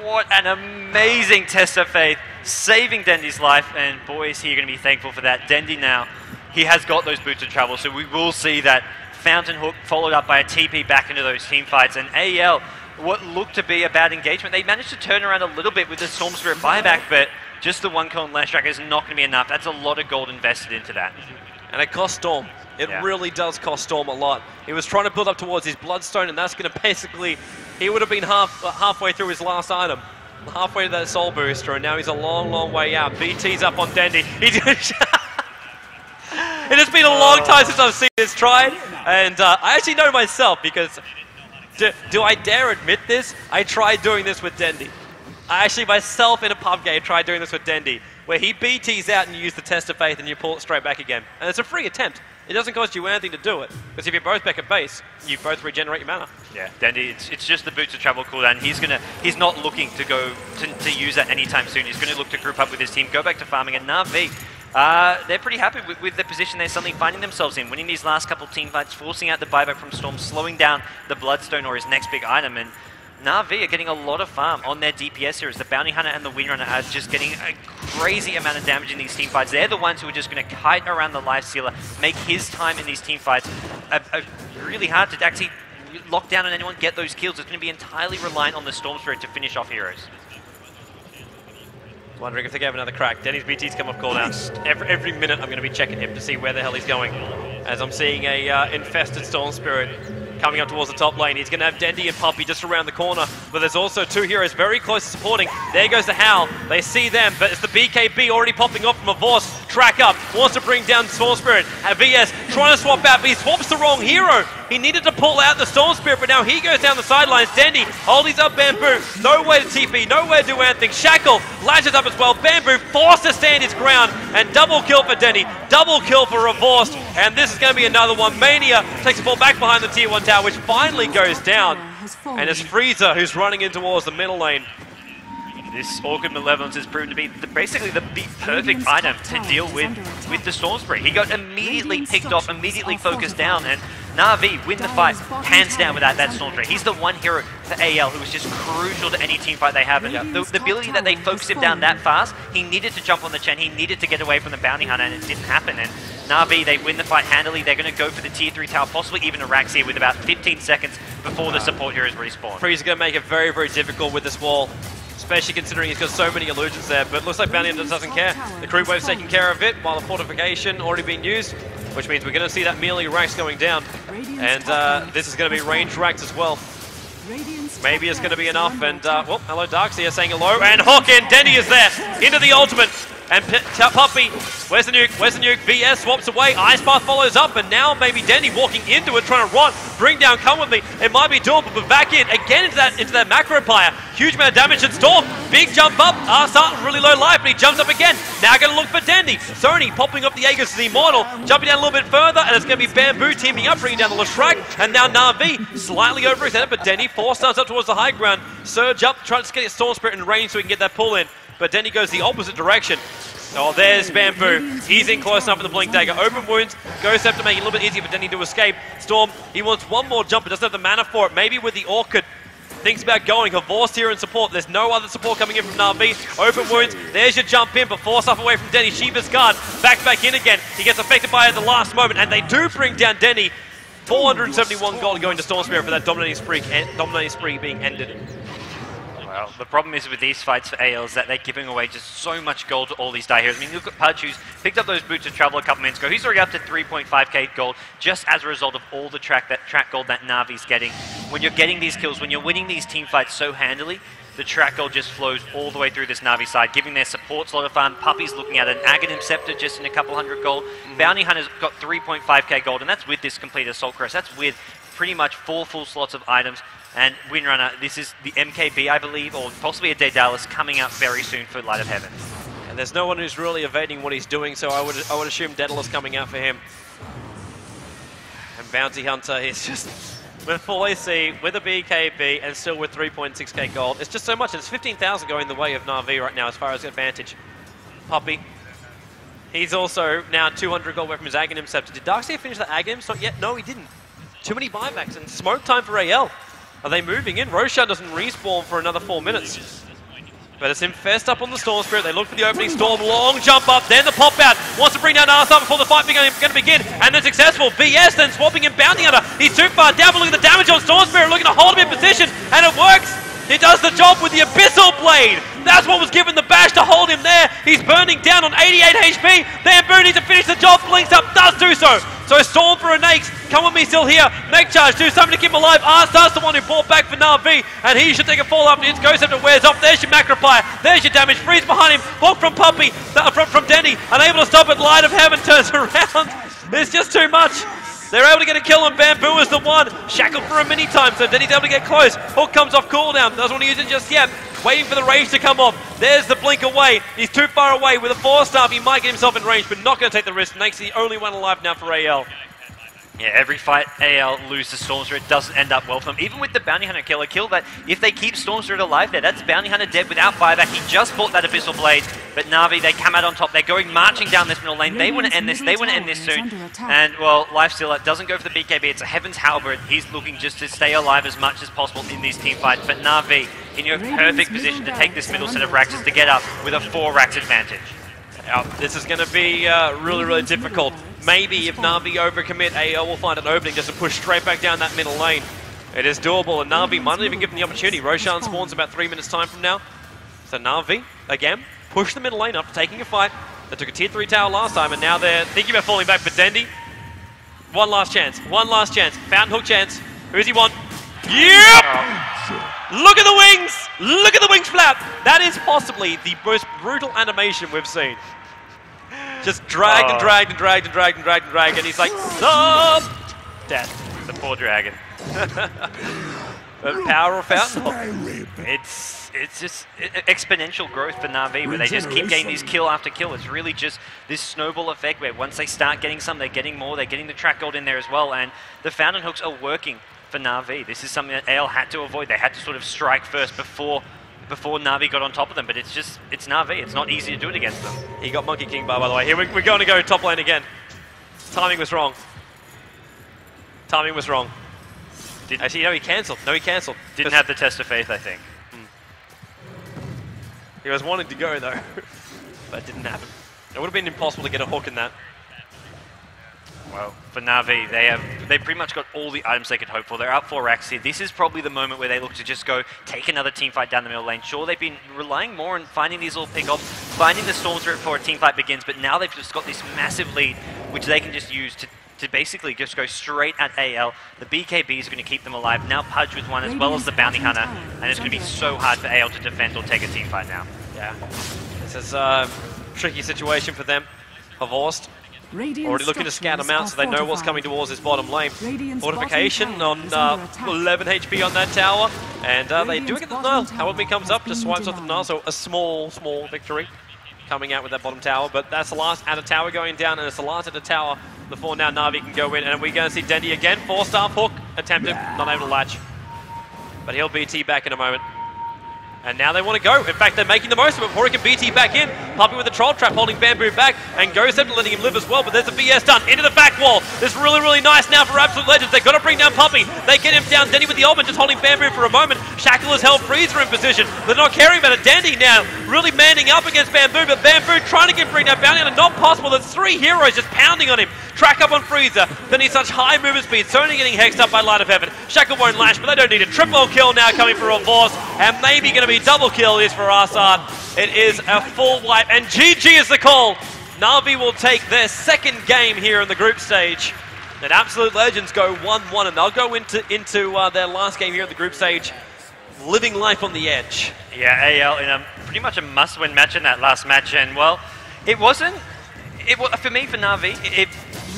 S3: What an amazing test of faith, saving Dendy's life, and boys, here you're going to be thankful for that. Dendy now he has got those boots of travel, so we will see that Fountain Hook followed up by a TP back into those team fights, and AEL, what looked to be a bad engagement, they managed to turn around a little bit with the Storm Spirit buyback, but just the one kill on Leshrac is not going to be enough. That's a lot of gold invested into that.
S1: And it cost Storm. It really does cost Storm a lot. He was trying to build up towards his Bloodstone, and that's going to basically, he would have been halfway through his last item. Halfway to that Soul Booster, and now he's a long, long way out. BT's up on Dendy. It has been a long time since I've seen this tried, and I actually know myself because, do I dare admit this? I tried doing this with Dendy. I actually myself in a pub game tried doing this with Dendy, where he BTs out and you use the Test of Faith and you pull it straight back again. And it's a free attempt. It doesn't cost you anything to do it, because if you're both back at base, you both regenerate your mana.
S3: Yeah, Dendy, it's just the Boots of Travel cooldown. He's not looking to go to use that anytime soon. He's going to look to group up with his team, go back to farming, and Na'Vi, they're pretty happy with the position they're suddenly finding themselves in, winning these last couple team fights, forcing out the buyback from Storm, slowing down the Bloodstone or his next big item, and Na'Vi are getting a lot of farm on their DPS here as the Bounty Hunter and the Windrunner are just getting a crazy amount of damage in these team fights. They're the ones who are just going to kite around the Life Stealer, make his time in these team fights really hard to actually lock down on anyone, get those kills. It's going to be entirely reliant on the Storm Spirit to finish off heroes.
S1: Wondering if they gave another crack. Denny's BT's come off cooldown. Every minute I'm going to be checking him to see where the hell he's going. As I'm seeing a infested Storm Spirit coming up towards the top lane. He's going to have Dendy and Puppy just around the corner, but there's also two heroes very close to supporting. There goes the Howl. They see them, but it's the BKB already popping off from a Vorse. Track up, wants to bring down Storm Spirit. VS trying to swap out, but he swaps the wrong hero. He needed to pull out the Storm Spirit, but now he goes down the sidelines. Dendy holding up Bamboo. Nowhere to TP, nowhere to do anything. Shackle latches up as well. Bamboo forced to stand his ground, and double kill for Dendy. Double kill for Revorced, and this is going to be another one. Mania takes the ball back behind the tier 1 tower, which finally goes down. And it's Frieza who's running in towards the middle lane.
S3: This Orchid Malevolence has proven to be basically the perfect item to deal with the Storm Spirit. He got immediately picked off, immediately focused down, and Na'Vi win the fight hands down without that Storm Spirit. He's the one hero for AL who is just crucial to any team fight they have. And the ability that they focus him down that fast, he needed to jump on the Chen, he needed to get away from the Bounty Hunter, and it didn't happen. And Na'Vi, they win the fight handily. They're going to go for the tier 3 tower, possibly even a Rax here with about 15 seconds before the support heroes respawn.
S1: Frieza's going to make it very, very difficult with this wall, especially considering he's got so many illusions there, but looks like Bounty Hunter doesn't care. The creep wave's taking care of it, while the fortification already being used, which means we're going to see that melee Rax going down. And this is going to be range Rax as well. Maybe it's going to be enough, and well, hello Darkseer saying hello, and Hook and Denny is there, into the ultimate. And Puppy, where's the nuke? Where's the nuke? VS swaps away. Ice Path follows up, and now maybe Denny walking into it, trying to run, bring down, come with me. It might be doable, but back in again into that macro pyre. Huge amount of damage and Storm. Big jump up. Starting really low life, but he jumps up again. Now going to look for Dendy. Sony popping up the Aegis as the Immortal, jumping down a little bit further, and it's going to be Bamboo teaming up, bringing down the Leshrac, and now Na'Vi slightly overextended, but Denny 4 stars up towards the high ground. Surge up, trying to get Storm Spirit in range so he can get that pull in, but Denny goes the opposite direction. Oh, there's Bamboo. He's in close enough for the Blink Dagger. Open wounds. Ghost have to make it a little bit easier for Denny to escape. Storm, he wants one more jump, but doesn't have the mana for it. Maybe with the Orchid. Thinks about going. Havorst here in support. There's no other support coming in from Na'Vi. Open wounds. There's your jump in, but force off away from Denny. Shiva's guard. Back in again. He gets affected by it at the last moment, and they do bring down Denny. 471 gold going to Storm Spirit for that dominating spree being ended.
S3: Well, the problem is with these fights for AL is that they're giving away just so much gold to all these die heroes. I mean, look at Pudge, who's picked up those boots of travel a couple minutes ago. He's already up to 3.5k gold just as a result of all the track gold that Na'Vi's getting. When you're getting these kills, when you're winning these team fights so handily, the track gold just flows all the way through this Na'Vi side, giving their supports a lot of fun. Puppy's looking at an Aghanim Scepter just in a couple hundred gold. Bounty Hunter's got 3.5k gold, and that's with this complete Assault Crest. That's with pretty much 4 full slots of items. And Windrunner, this is the MKB, I believe, or possibly a Daedalus coming out very soon for Light of Heaven.
S1: And there's no one who's really evading what he's doing, so I would assume Daedalus coming out for him. And Bounty Hunter is just with full AC, with a BKB, and still with 3.6k gold. It's just so much. It's 15,000 going the way of Na'Vi right now as far as advantage. Puppy. He's also now 200 gold away from his Aghanim Scepter. Did Darkseer finish the Aghanim? Not yet. No, he didn't. Too many buybacks and smoke time for AL. Are they moving in? Roshan doesn't respawn for another 4 minutes. But it's Infest up on the Storm Spirit. They look for the opening Storm. Long jump up. Then the pop out. Wants to bring down Arsar before the fight going to begin. And then successful. VS then swapping and Bounty Hunter. He's too far down, but look at the damage on Storm Spirit. Looking to hold him in position. And it works. He does the job with the Abyssal Blade. That's what was given the bash to hold him there. He's burning down on 88 HP. Bamboo needs to finish the job. Blinks up, does do so. So Storm for a Nakes. Come with me still here. Neck charge, do something to keep him alive. Arstar's the one who bought back for Na'Vi. And he should take a fall after his Ghost Scepter wears off. There's your Macropire. There's your damage. Freeze behind him. Hook from Puppey. From Denny. Unable to stop it. Light of Heaven turns around. It's just too much. They're able to get a kill on Bamboo as the one. Shackled for a mini time, so Denny's able to get close. Hook comes off cooldown. Doesn't want to use it just yet. Waiting for the rage to come off. There's the blink away. He's too far away. With a 4-star, he might get himself in range, but not going to take the risk. Nake's the only one alive now for AL.
S3: Yeah, every fight AL loses Storm Spirit doesn't end up well for them. Even with the Bounty Hunter kill, a kill that if they keep Storm Spirit alive there, that's Bounty Hunter dead without buyback. He just bought that Abyssal Blade, but Na'Vi, they come out on top. They're going marching down this middle lane. They want to end this. They want to end this soon. And, well, Lifestealer doesn't go for the BKB. It's a Heaven's Halberd. He's looking just to stay alive as much as possible in these team fights. But Na'Vi, in your perfect position to take this middle set of racks is to get up with a 4 racks advantage.
S1: This is going to be really, really difficult. Maybe if Na'Vi overcommit, AL will find an opening just to push straight back down that middle lane. It is doable, and Na'Vi might not even give them the opportunity. Roshan spawns about 3 minutes time from now. So Na'Vi, again, push the middle lane after taking a fight. They took a tier 3 tower last time, and now they're thinking about falling back for Dendi. One last chance. One last chance. Fountain hook chance. Who does he want? Yep! Look at the wings! Look at the wings flap! That is possibly the most brutal animation we've seen. Just dragged and dragged and dragged and dragged and dragged and dragged, and he's like, stop! Dead.
S3: The poor dragon.
S1: But power of Fountain Hook.
S3: It's just exponential growth for Na'Vi, where they just keep getting these kill after kill. It's really just this snowball effect where once they start getting some, they're getting more, they're getting the track gold in there as well, and the Fountain Hooks are working for Na'Vi. This is something that AL had to avoid. They had to sort of strike first before Na'Vi got on top of them, but it's Na'Vi. It's not easy to do it against them.
S1: He got Monkey King Bar, by the way. Here we're going to go top lane again. Timing was wrong. Timing was wrong. Actually, no, he cancelled. No, he cancelled.
S3: Didn't have the test of faith, I think.
S1: He was wanting to go, though. But it didn't happen. It would have been impossible to get a hook in that.
S3: Well, for Na'Vi, they pretty much got all the items they could hope for. They're up 4 racks here. This is probably the moment where they look to just go take another team fight down the middle lane. Sure, they've been relying more on finding these little pick-offs, finding the Storm Spirit before a team fight begins, but now they've just got this massive lead, which they can just use to basically just go straight at AL. The BKB is going to keep them alive. Now Pudge with one as well as the Bounty Hunter, and it's going to be so hard for AL to defend or take a team fight now.
S1: Yeah. This is a tricky situation for them. Havorst already looking to scout them out so they know what's coming towards this bottom lane. Fortification on 11 HP on that tower, and they do get the Nile. However, he comes up, just swipes off the Nile, so a small victory coming out with that bottom tower, but that's the last outer tower going down, and it's the last outer tower before now Na'Vi can go in, and we're going to see Dendi again, 4-star hook, attempted, not able to latch, but he'll BT back in a moment. And now they want to go. In fact, they're making the most of it before he can BT back in. Puppey with the troll trap holding Bamboo back, and Ghost Scepter letting him live as well, but there's a VS done into the back wall. This is really, really nice now for Absolute Legends. They've got to bring down Puppey. They get him down. Denny with the ultimate, just holding Bamboo for a moment. Shackle has held Freezer in position. They're not caring about it. Dandy now really manning up against Bamboo, but Bamboo trying to get bring down Bounty Hunter. Not possible. There's 3 heroes just pounding on him. Track up on Freezer. Then he's such high movement speed. Sony getting hexed up by Light of Heaven. Shackle won't lash, but they don't need a triple kill now coming for Havorst, and maybe going to be double kill is for Arsad. It is a full wipe, and GG is the call. Na'Vi will take their second game here in the group stage. And Absolute Legends go 1-1, and they'll go into their last game here in the group stage, living life on the edge.
S3: Yeah, AL in a pretty much a must-win match in that last match, and well, it wasn't. For me, for Na'Vi,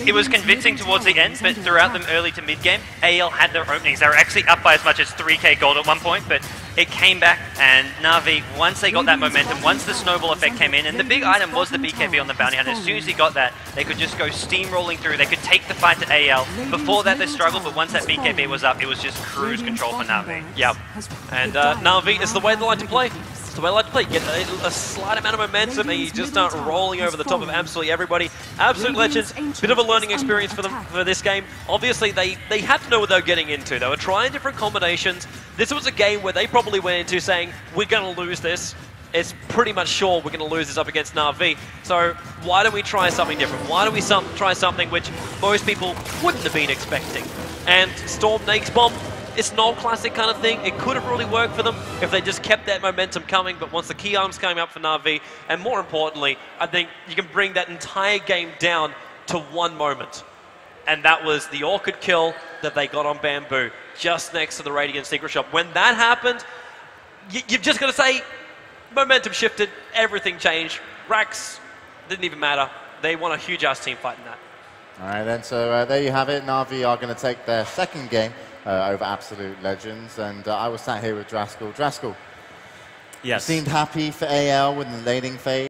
S3: it was convincing towards the end, but throughout them early to mid-game, AL had their openings. They were actually up by as much as 3k gold at one point, but it came back, and Na'Vi, once they got that momentum, once the snowball effect came in, and the big item was the BKB on the Bounty Hunter. As soon as he got that, they could just go steamrolling through. They could take the fight to AL. Before that, they struggled, but once that BKB was up, it was just cruise control for Na'Vi.
S1: Yep. And Na'Vi is the way they like to play. It's the way I like to play. Get a slight amount of momentum and you just start rolling over the top of absolutely everybody. Absolute Legends, bit of a learning experience for them for this game. Obviously, they had to know what they were getting into. They were trying different combinations. This was a game where they probably went into saying, we're going to lose this. it's pretty much sure we're going to lose this up against Na'Vi. So why don't we try something different? Why don't we try something which most people wouldn't have been expecting? And Storm Nake's Bomb, it's an old classic kind of thing. It could have really worked for them if they just kept that momentum coming, but once the key arms came up for Na'Vi, and more importantly, I think you can bring that entire game down to one moment. And that was the Orchid kill that they got on Bamboo, just next to the Radiant Secret Shop. When that happened, you've just got to say, momentum shifted, everything changed. Rax didn't even matter. They won a huge-ass team fight in that.
S2: All right, then, so there you have it. Na'Vi are going to take their second game over Absolute Legends, and I was sat here with Draskell. Draskell,
S4: yes.
S2: You seemed happy for AL with the laning phase.